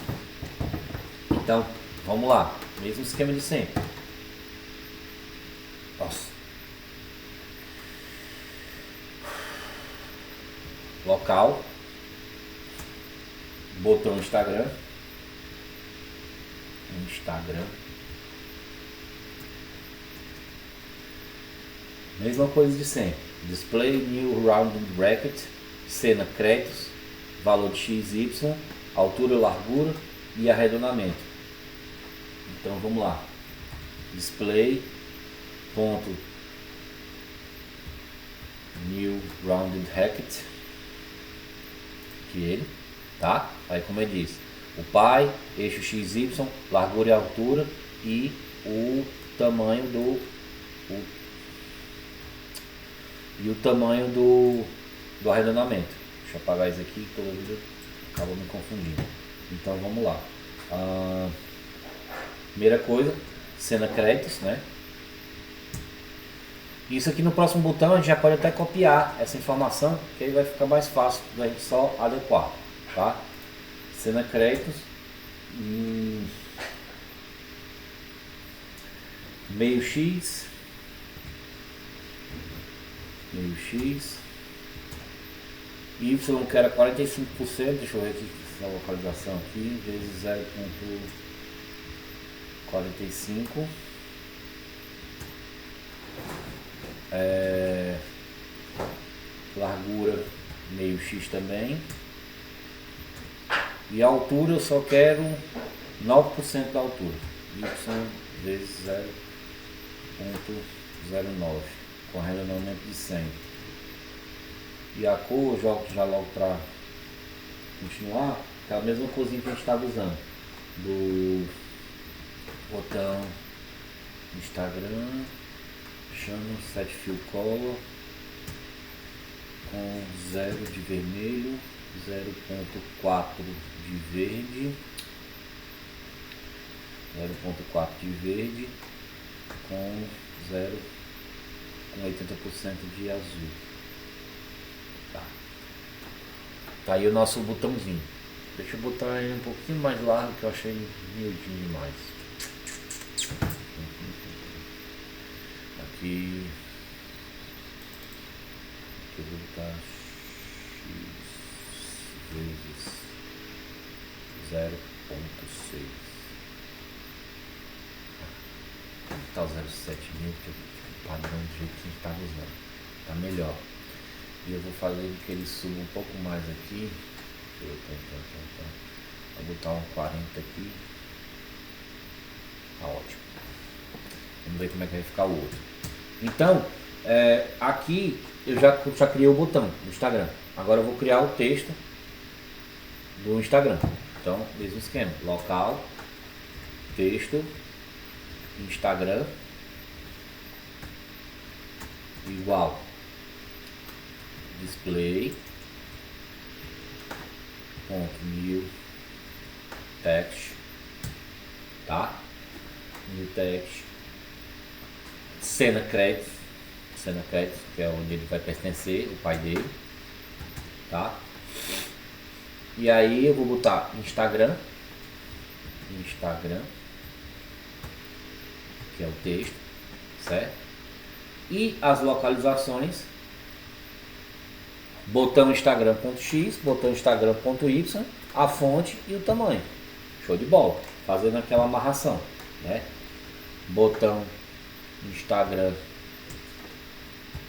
Então, vamos lá, mesmo esquema de sempre. Nossa. Local, botão Instagram, mesma coisa de sempre, display new rounded bracket, cena créditos, valor de x, y, altura, largura e arredondamento. Então vamos lá, display ponto new rounded bracket, que ele, tá? Aí como eu disse, o pai, eixo XY, largura e altura e o tamanho do arredondamento. Deixa eu apagar isso aqui que toda vida acaba me confundindo. Então vamos lá. Primeira coisa, cena créditos, né? Isso aqui no próximo botão a gente já pode até copiar essa informação, que aí vai ficar mais fácil da gente só adequar, tá? Cena créditos, meio X, Y que era 45%, deixa eu ver aqui essa localização aqui, vezes 0,45. Largura meio X também, e a altura eu só quero 9% da altura, Y vezes 0,09 com arredondamento de 100, e a cor eu jogo já logo para continuar, é a mesma corzinha que a gente estava usando do botão Instagram, chama set fill color com 0 de vermelho, 0.4 de verde, 0.4 de verde com 80% de azul. Tá aí o nosso botãozinho. Deixa eu botar ele um pouquinho mais largo, que eu achei miudinho demais. Aqui eu vou botar x vezes 0.6. Tá o 0,7 mesmo, que é o padrão do jeito que a gente está usando. Tá melhor. E eu vou fazer que ele suba um pouco mais aqui. Vou botar um 40 aqui. Tá ótimo. Vamos ver como é que vai ficar o outro. Então, aqui eu já criei o botão do Instagram. Agora eu vou criar o texto do Instagram. Então, mesmo esquema. Local, texto, Instagram, igual, display, ponto new text, tá? New text, cena créditos, que é onde ele vai pertencer, o pai dele, tá? E aí eu vou botar Instagram, que é o texto, certo? E as localizações, botão Instagram.x, botão Instagram.y, a fonte e o tamanho. Show de bola. Fazendo aquela amarração, né? Botão Instagram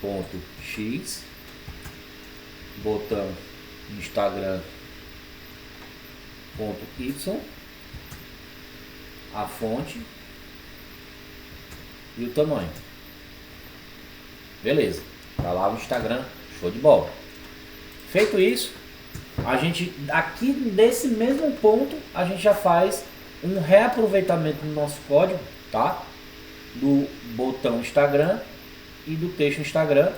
ponto X, botão Instagram ponto Y, a fonte e o tamanho. Beleza, tá lá o Instagram, show de bola. Feito isso, a gente aqui nesse mesmo ponto a gente já faz um reaproveitamento do nosso código, tá? Do botão Instagram e do texto Instagram,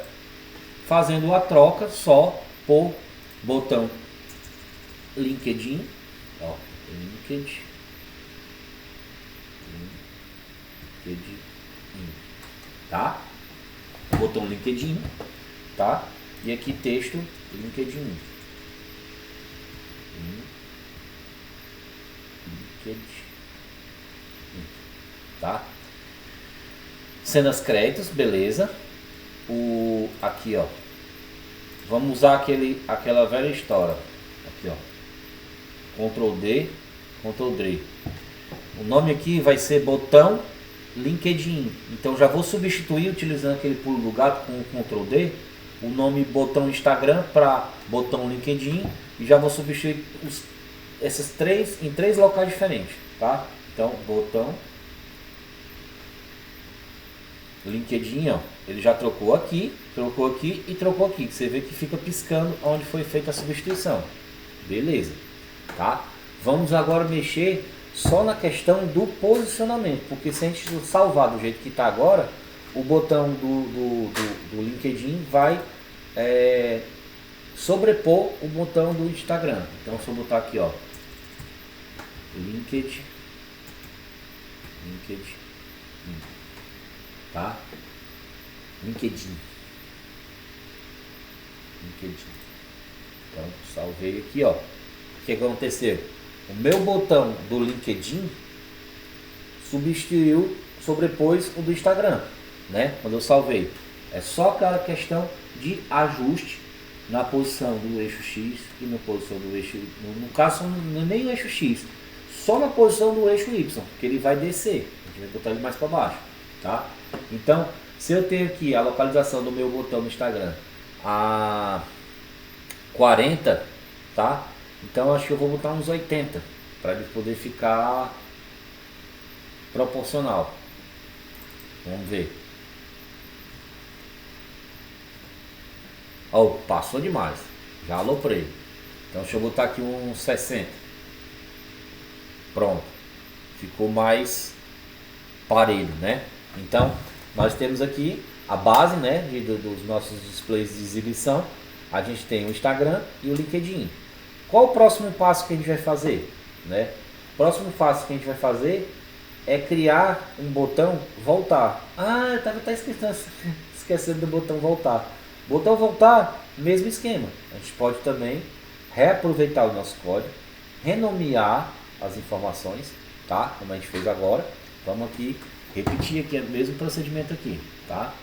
fazendo a troca só por botão LinkedIn, ó, LinkedIn, tá? Botão LinkedIn, tá? E aqui texto LinkedIn. Tá? Cenas créditos, beleza. Aqui, ó. Vamos usar aquela velha história. Aqui, ó. Ctrl D, Ctrl D. O nome aqui vai ser botão LinkedIn. Então já vou substituir utilizando aquele pulo do gato com o Ctrl D. O nome botão Instagram para botão LinkedIn. E já vou substituir esses três em três locais diferentes, tá? Então, botão LinkedIn, ó, ele já trocou aqui e trocou aqui. Você vê que fica piscando onde foi feita a substituição. Beleza, tá? Vamos agora mexer só na questão do posicionamento, porque se a gente salvar do jeito que está agora, o botão do LinkedIn vai sobrepor o botão do Instagram. Então, se eu botar aqui, ó, LinkedIn, tá? LinkedIn. Então, salvei aqui, ó. O que aconteceu? O meu botão do LinkedIn sobrepôs o do Instagram, né? Quando eu salvei. É só aquela questão de ajuste na posição do eixo X e na posição do eixo Y. No caso, não é nem o eixo X, só na posição do eixo Y, que ele vai descer. A gente vai botar ele mais para baixo, tá? Então, se eu tenho aqui a localização do meu botão no Instagram a 40, tá? Então acho que eu vou botar uns 80 para ele poder ficar proporcional. Vamos ver. Oh, passou demais. Já aloprei. Então deixa eu botar aqui uns 60. Pronto. Ficou mais parelho, né? Então nós temos aqui a base, né, dos nossos displays de exibição. A gente tem o Instagram e o LinkedIn. Qual o próximo passo que a gente vai fazer, né? O próximo passo que a gente vai fazer é criar um botão voltar. Ah, eu estava até esquecendo do botão voltar. Botão voltar, mesmo esquema. A gente pode também reaproveitar o nosso código, renomear as informações, tá? Como a gente fez agora. Vamos aqui repetir aqui o mesmo procedimento aqui, tá?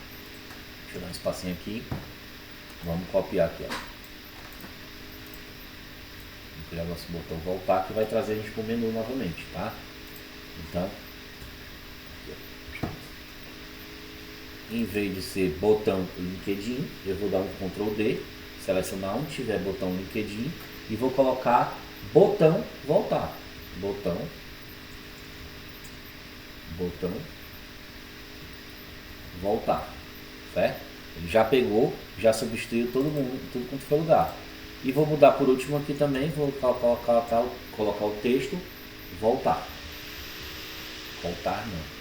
Deixa eu dar um espacinho aqui. Vamos copiar aqui, ó. Vamos criar nosso botão voltar que vai trazer a gente para o menu novamente, tá? Então, em vez de ser botão LinkedIn, eu vou dar um Ctrl D, selecionar onde tiver botão LinkedIn e vou colocar botão voltar. Botão voltar, certo? Ele já pegou, já substituiu todo mundo, tudo quanto foi lugar. E vou mudar por último aqui também, vou colocar o texto voltar. Voltar não.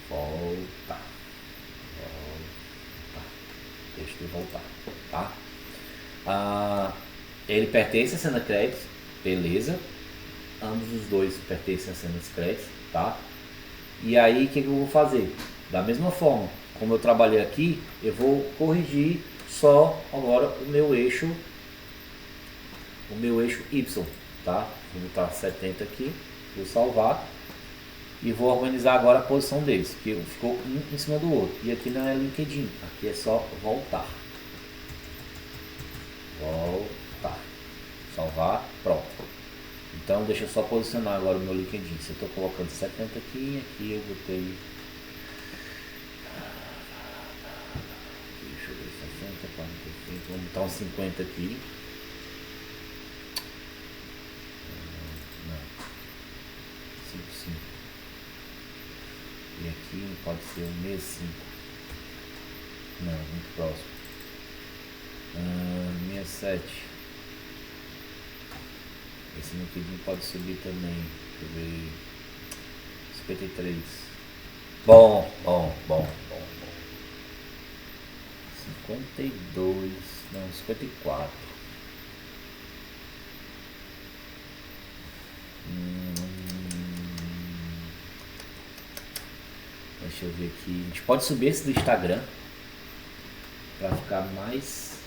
Voltar. Texto voltar, tá? Ele pertence a cena créditos, beleza. Ambos os dois pertencem a cenas créditos, tá? E aí o que eu vou fazer? Da mesma forma, como eu trabalhei aqui, eu vou corrigir só agora o meu eixo Y, tá? Vou botar 70 aqui, vou salvar e vou organizar agora a posição deles, que ficou um em cima do outro. E aqui não é LinkedIn, aqui é só voltar. Voltar. Salvar, pronto. Então deixa eu só posicionar agora o meu LinkedIn. Se eu estou colocando 70 aqui eu botei 50 aqui. Não. 55. E aqui pode ser um 65. Não, muito próximo. 67. Esse LinkedIn pode subir também. Deixa eu ver. 53. Bom. 52. Não, 54. Deixa eu ver aqui. A gente pode subir esse do Instagram para ficar mais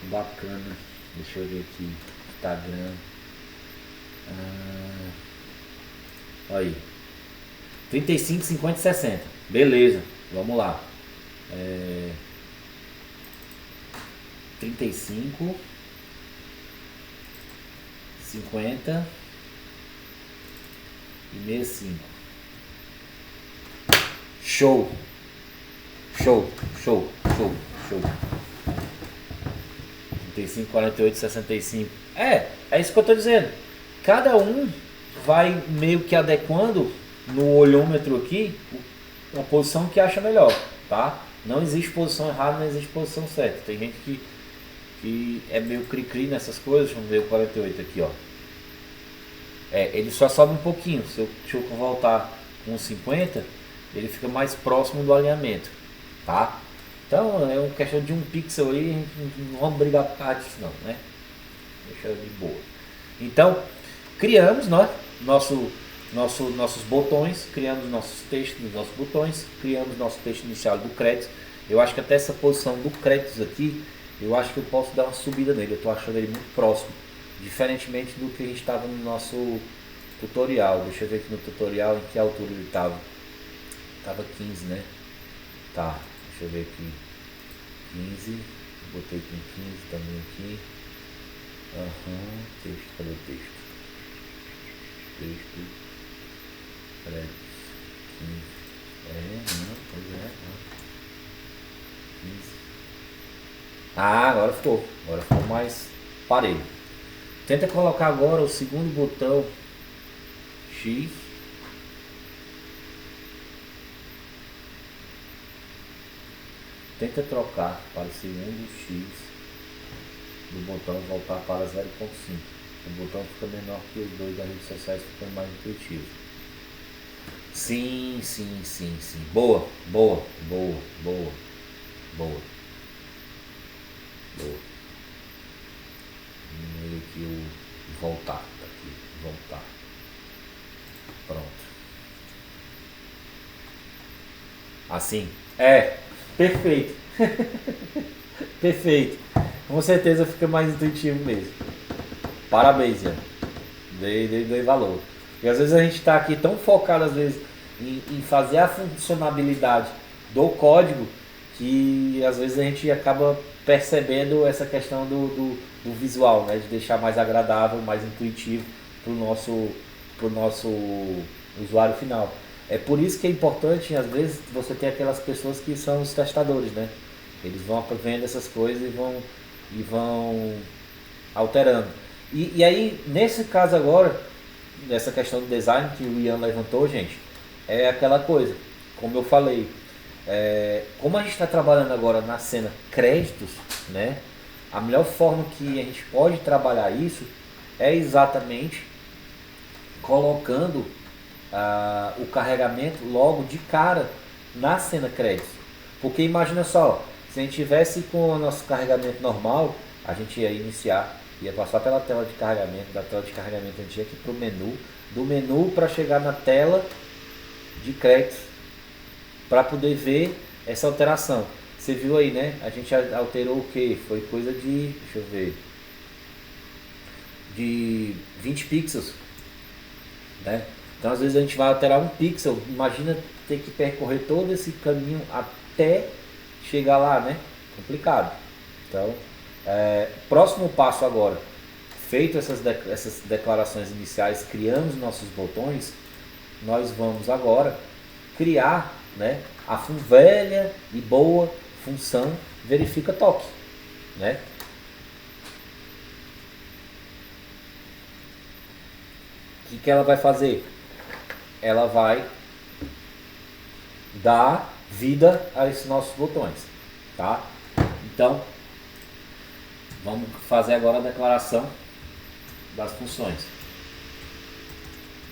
bacana. Deixa eu ver aqui. Instagram. Aí. 35, 50 e 60. Beleza. Vamos lá. 35, 50 e 65. Show. 35, 48, 65. É isso que eu tô dizendo. Cada um vai meio que adequando no olhômetro aqui a posição que acha melhor, tá? Não existe posição errada, não existe posição certa. Tem gente que é meio cri-cri nessas coisas. Vamos ver o 48 aqui, ó. Ele só sobe um pouquinho. Se eu voltar com 50, ele fica mais próximo do alinhamento, tá? Então é uma questão de um pixel aí, não vamos brigar por causa disso não, né? Deixa de boa. Então, criamos nossos botões, criamos nossos textos dos nossos botões, criamos nosso texto inicial do crédito. Eu acho que até essa posição do crédito aqui, eu acho que eu posso dar uma subida nele. Eu estou achando ele muito próximo, diferentemente do que a gente estava no nosso tutorial. Deixa eu ver aqui no tutorial em que altura ele estava. Estava 15, né? Tá, deixa eu ver aqui. 15, botei com 15 também aqui. Texto, cadê o texto? Crédito. 15. Pois é. 15. Agora ficou mais parelho. Tenta colocar agora o segundo botão X. Tenta trocar para o segundo X do botão voltar para 0.5. O botão fica menor que os dois das redes sociais, fica mais intuitivo. Sim. Boa. Diminuir aqui o voltar. Tá aqui, voltar. Pronto. Assim. Perfeito. Perfeito. Com certeza fica mais intuitivo mesmo. Parabéns, Ian. Dei valor. E às vezes a gente está aqui tão focado às vezes em fazer a funcionalidade do código que às vezes a gente acaba percebendo essa questão do visual, né? De deixar mais agradável, mais intuitivo para o nosso usuário final. É por isso que é importante, às vezes, você ter aquelas pessoas que são os testadores, né? Eles vão vendo essas coisas e vão alterando. E aí, nesse caso agora, nessa questão do design que o Ian levantou, gente, é aquela coisa, como eu falei, como a gente está trabalhando agora na cena créditos, né? A melhor forma que a gente pode trabalhar isso é exatamente colocando o carregamento logo de cara na cena créditos. Porque imagina só, se a gente tivesse com o nosso carregamento normal, a gente ia iniciar, ia passar pela tela de carregamento, da tela de carregamento a gente ia aqui para o menu, do menu para chegar na tela de créditos, para poder ver essa alteração. Você viu aí, né? A gente alterou o que? Foi coisa de, deixa eu ver, de 20 pixels, né? Então às vezes a gente vai alterar um pixel, imagina ter que percorrer todo esse caminho até chegar lá, né? Complicado. Então, próximo passo agora, feito essas declarações iniciais, criamos nossos botões, nós vamos agora criar, né, a velha e boa função verifica toque, né? que ela vai fazer? Ela vai dar vida a esses nossos botões, tá? Então, vamos fazer agora a declaração das funções.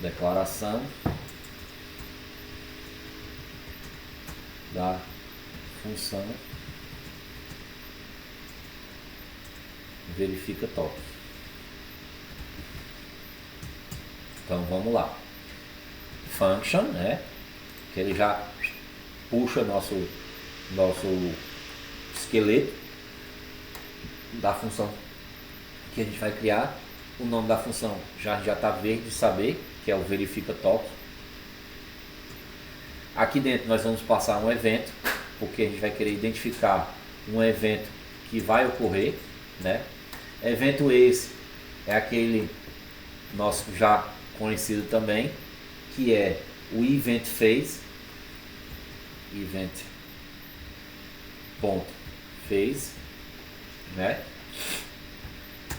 Declaração da função verifica top. Então vamos lá. Function, né? Que ele já puxa nosso esqueleto da função que a gente vai criar. O nome da função já está verde de saber, que é o verifica top. Aqui dentro nós vamos passar um evento, porque a gente vai querer identificar um evento que vai ocorrer, né? Evento esse é aquele nosso já conhecido também, que é o event phase, event.phase, né?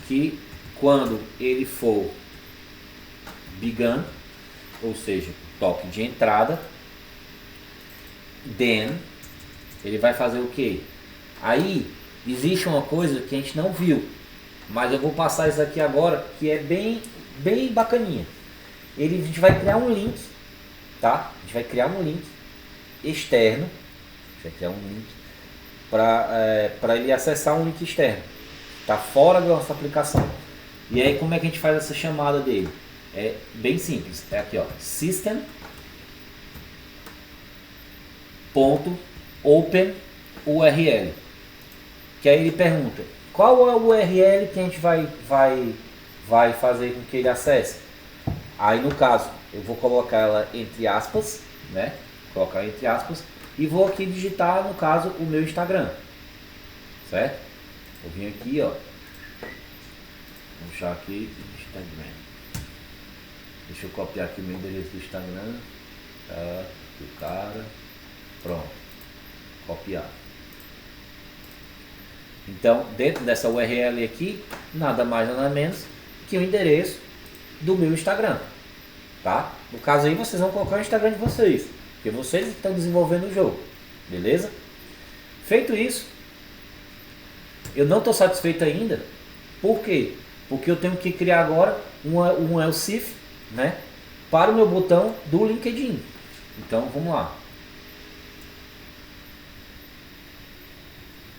Que quando ele for begun, ou seja, toque de entrada, then ele vai fazer o que? Aí existe uma coisa que a gente não viu, mas eu vou passar isso aqui agora, que é bem bacaninha. A gente vai criar um link, tá? A gente vai criar um link externo, a gente vai criar um link para ele acessar um link externo, tá fora da nossa aplicação. E aí como é que a gente faz essa chamada dele? É bem simples, é aqui ó, system.open URL, que aí ele pergunta qual é o URL que a gente vai fazer com que ele acesse. Aí no caso eu vou colocar ela entre aspas, né? Colocar entre aspas e vou aqui digitar no caso o meu Instagram, certo? Eu vim aqui ó, vou puxar aqui Instagram. Deixa eu copiar aqui o meu endereço do Instagram, tá? Do cara, pronto, copiar. Então, dentro dessa URL aqui, nada mais nada menos que o endereço do meu Instagram, tá? No caso aí, vocês vão colocar o Instagram de vocês, porque vocês estão desenvolvendo o jogo, beleza? Feito isso, eu não estou satisfeito ainda. Por quê? Porque eu tenho que criar agora um else if, né, para o meu botão do LinkedIn. Então, vamos lá.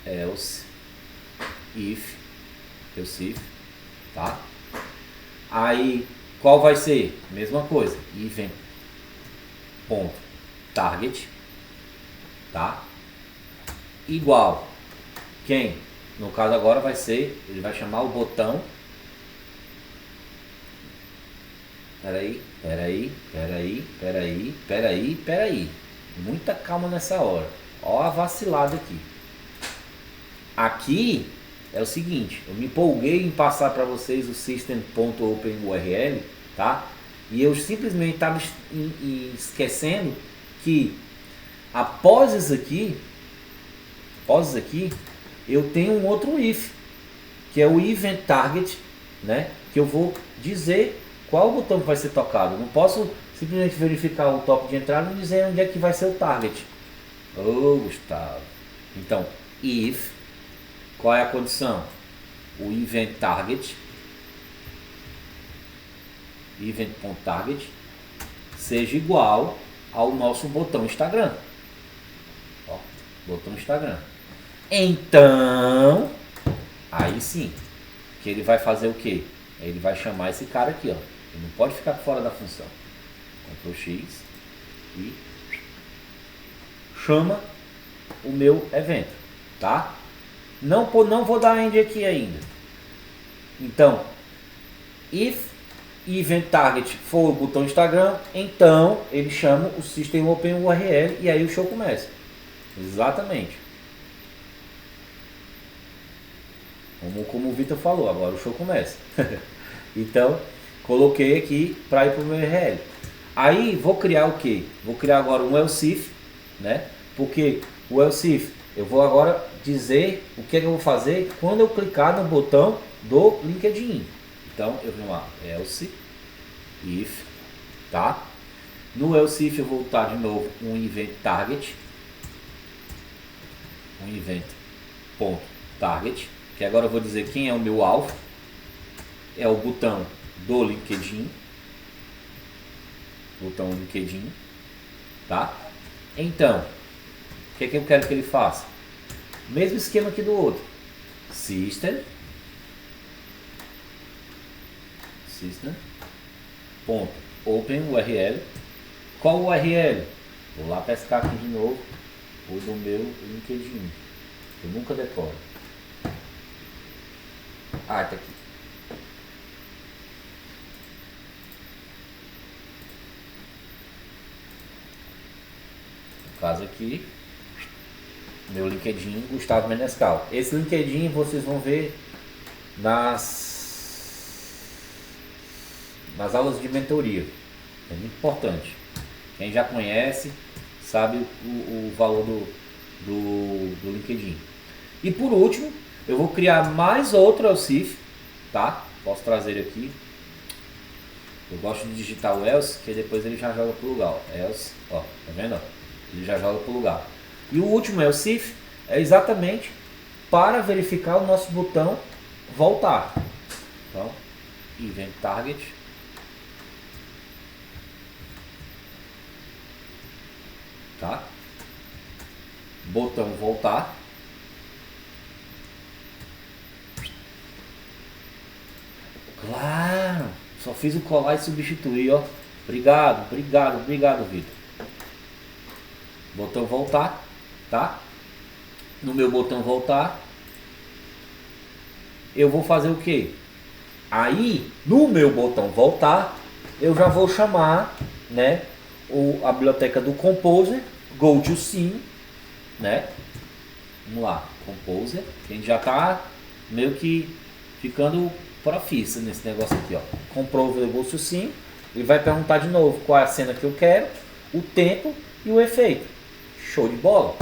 Else if, tá? Aí, qual vai ser? Mesma coisa, event.target, tá? Igual, quem? No caso agora vai ser, ele vai chamar o botão. Peraí. Muita calma nessa hora. Ó a vacilada aqui. Aqui é o seguinte, eu me empolguei em passar para vocês o system.openURL, tá? E eu simplesmente estava esquecendo que após isso aqui, eu tenho um outro if, que é o event target, né? Que eu vou dizer qual botão que vai ser tocado. Eu não posso simplesmente verificar o toque de entrada e dizer onde é que vai ser o target. Ô, Gustavo. Então, if, qual é a condição? O event.target seja igual ao nosso botão Instagram. Ó, botão Instagram. Então, aí sim, que ele vai fazer o quê? Ele vai chamar esse cara aqui, ó. Ele não pode ficar fora da função. Ctrl X e chama o meu evento, tá? Não vou dar end aqui ainda. Então, if event target for o botão Instagram, então ele chama o system open URL e aí o show começa. Exatamente. Como o Vitor falou, agora o show começa. Então, coloquei aqui para ir para o meu URL. Aí vou criar o que? Vou criar agora um else if, né? Porque o else if, eu vou agora dizer o que é que eu vou fazer quando eu clicar no botão do LinkedIn. Então eu vou lá, else if, tá? No else if eu vou botar de novo um event target, um event ponto target, que agora eu vou dizer quem é o meu alvo, é o botão do LinkedIn, botão LinkedIn, tá? Então, o que é que eu quero que ele faça? Mesmo esquema aqui do outro, system ponto open URL. Qual URL? Vou lá pescar aqui de novo o do meu LinkedIn. Eu nunca decoro. Ah, tá aqui. No caso aqui, meu LinkedIn, Gustavo Menescal. Esse LinkedIn vocês vão ver nas aulas de mentoria. É muito importante. Quem já conhece sabe o valor do LinkedIn. E por último, eu vou criar mais outro else if, tá? Posso trazer aqui. Eu gosto de digitar o else, que depois ele já joga pro lugar. Else, ó, tá vendo? Ele já joga pro lugar. E o último else if é exatamente para verificar o nosso botão voltar. Então, event target, tá? Botão voltar. Claro, só fiz o colar e substituir, ó. Obrigado, Vitor. Botão voltar, tá? No meu botão voltar, eu vou fazer o que? Aí, no meu botão voltar, eu já vou chamar, né, a biblioteca do Composer, go to scene, né? Vamos lá, Composer, que a gente já tá meio que ficando profissa nesse negócio aqui, ó. Composer, go to scene, ele vai perguntar de novo qual é a cena que eu quero, o tempo e o efeito. Show de bola!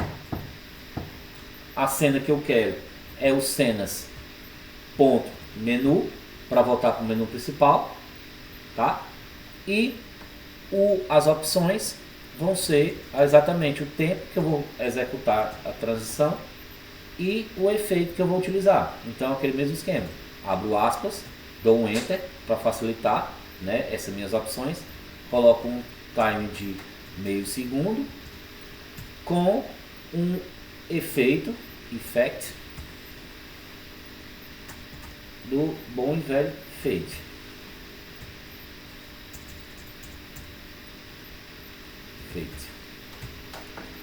A cena que eu quero é o cenas ponto menu, para voltar para o menu principal, tá? E as opções vão ser exatamente o tempo que eu vou executar a transição e o efeito que eu vou utilizar. Então, aquele mesmo esquema. Abro aspas, dou um enter para facilitar, né, essas minhas opções. Coloco um time de meio segundo com um efeito, effect, do bom e velho fade.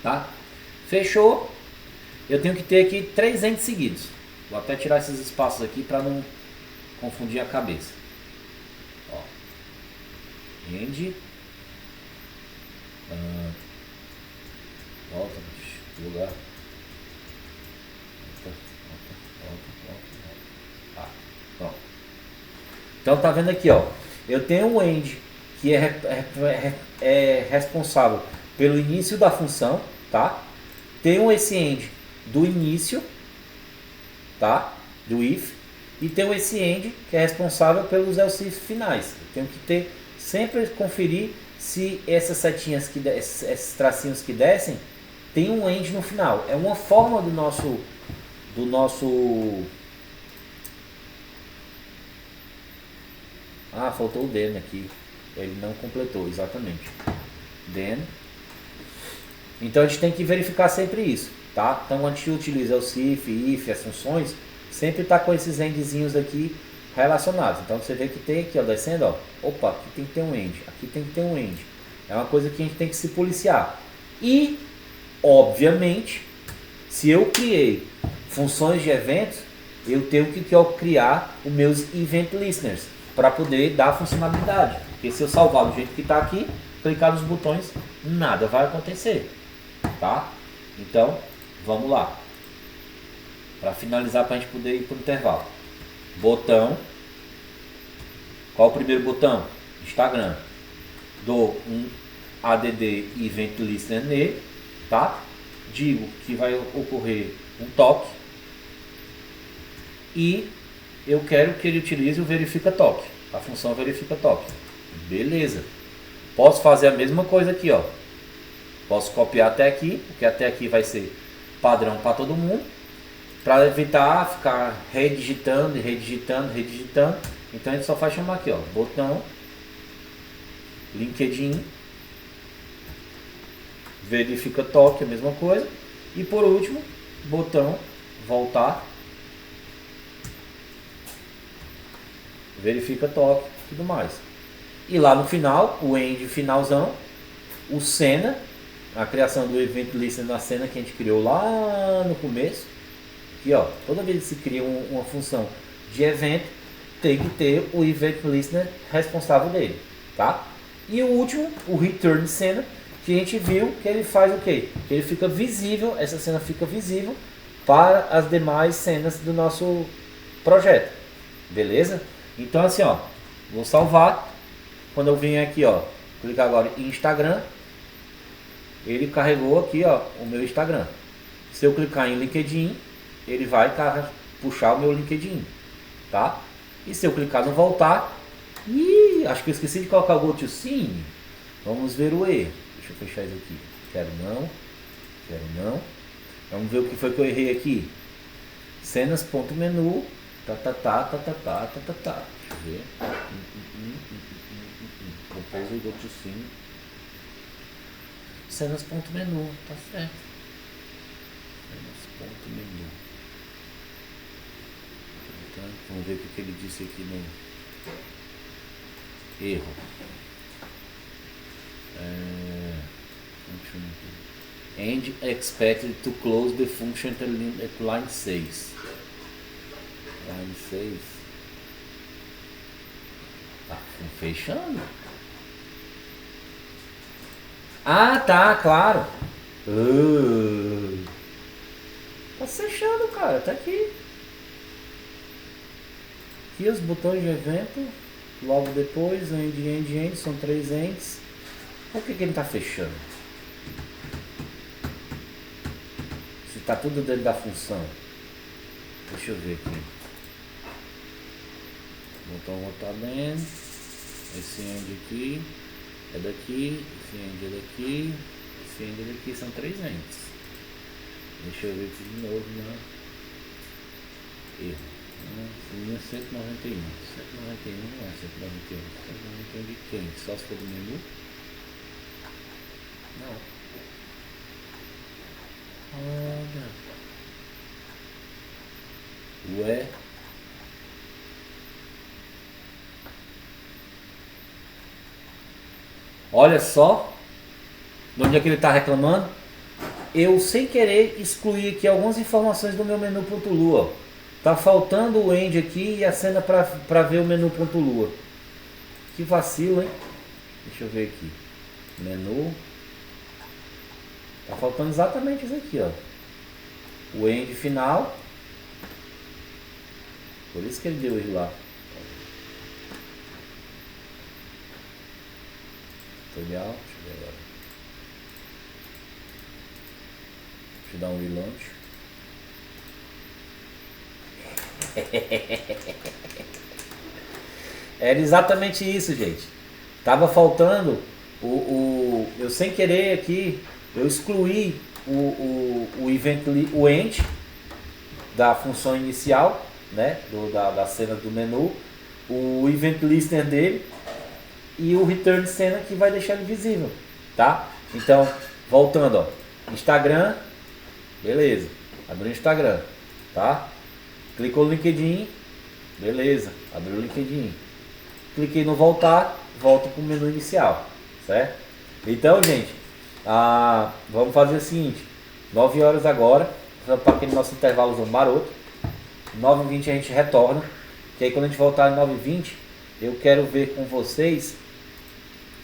Tá? Fechou. Eu tenho que ter aqui 3 ends seguidos. Vou até tirar esses espaços aqui para não confundir a cabeça. Ó. End. Volta pro lugar. Volta. Pronto. Então tá vendo aqui, ó. Eu tenho um end que é responsável pelo início da função, tá? Tenho esse end do início, tá? Do if. E tenho esse end que é responsável pelos else if finais. Eu tenho que ter, sempre conferir se essas setinhas, esses tracinhos que descem, tem um end no final. É uma forma do nosso Ah, faltou o then aqui. Ele não completou, exatamente. Then. Então a gente tem que verificar sempre isso, tá? Então a gente utiliza o if, as funções, sempre tá com esses endzinhos aqui relacionados. Então você vê que tem aqui, ó, descendo, ó. Opa, aqui tem que ter um end, aqui tem que ter um end. É uma coisa que a gente tem que se policiar. E, obviamente, se eu criei funções de eventos, eu tenho que criar os meus event listeners para poder dar funcionalidade. Porque se eu salvar do jeito que está aqui, clicar nos botões, nada vai acontecer, tá? Então, vamos lá. Para finalizar, para a gente poder ir para o intervalo. Botão. Qual o primeiro botão? Instagram. Dou um add event listener nele, tá? Digo que vai ocorrer um toque e eu quero que ele utilize o verifica toque, a função verifica toque. Beleza. Posso fazer a mesma coisa aqui, ó. Posso copiar até aqui, porque até aqui vai ser padrão para todo mundo, para evitar ficar redigitando e redigitando, redigitando. Então a gente só faz chamar aqui, ó, botão LinkedIn, verifica toque, a mesma coisa. E por último, botão voltar, verifica toque, tudo mais. E lá no final, o end finalzão, o cena, a criação do event listener na cena que a gente criou lá no começo. Aqui, ó, toda vez que se cria uma função de evento, tem que ter o event listener responsável dele, tá? E o último, o return cena, que a gente viu que ele faz o quê? Que ele fica visível, essa cena fica visível para as demais cenas do nosso projeto, beleza? Então assim, ó, vou salvar. Quando eu vim aqui, ó, clicar agora em Instagram, ele carregou aqui, ó, o meu Instagram. Se eu clicar em LinkedIn, ele vai puxar o meu LinkedIn, tá? E se eu clicar no voltar, acho que eu esqueci de colocar o Go to Scene. Vamos ver o erro. Deixa eu fechar isso aqui. Quero não. Vamos ver o que foi que eu errei aqui. Cenas.menu. Tá. Deixa eu ver. Compose o Go to Scene. Cenas.menu. Tá certo. Cenas.menu. Vamos ver o que ele disse aqui no erro. And expected to close the function at line 6. Line 6. Tá fechando? Ah, tá, claro. Tá fechando, cara. Tá aqui. Aqui os botões de evento, logo depois, end, são 3 ends. Por que ele tá fechando? Se tá tudo dentro da função. Deixa eu ver aqui. Botão voltar dentro. Esse end aqui é daqui, esse end é daqui, esse end é daqui, são 3 ends. Deixa eu ver aqui de novo, né? Erro. Linha 191. 191 não é 191. 191 de quem? Só se for do menu? Não. Olha. Ué. Olha só. De onde é que ele está reclamando? Eu sem querer excluí aqui algumas informações do meu menu.lua. Tá faltando o end aqui e a cena para ver o menu.lua. Que vacilo, hein? Deixa eu ver aqui. Menu. Tá faltando exatamente isso aqui, ó. O end final. Por isso que ele deu erro lá. Tutorial. Deixa eu ver agora. Deixa eu dar um relaunch. Era exatamente isso, gente. Tava faltando eu sem querer aqui, eu excluí o event, o end da função inicial, né, da cena do menu, o event listener dele e o return cena que vai deixar ele visível, tá? Então, voltando, ó, Instagram, beleza, abriu o Instagram, tá? Clicou no LinkedIn, beleza, abriu o LinkedIn. Cliquei no voltar, volta para o menu inicial, certo? Então, gente, vamos fazer o seguinte, 9 horas agora, para aquele nosso intervalo maroto, 9h20 a gente retorna, que aí quando a gente voltar em 9h20, eu quero ver com vocês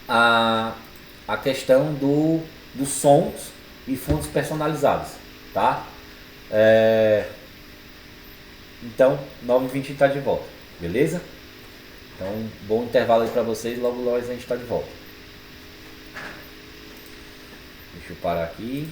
a questão dos sons e fundos personalizados, tá? Então, 9h20 está de volta, beleza? Então, bom intervalo aí para vocês, logo a gente está de volta. Deixa eu parar aqui.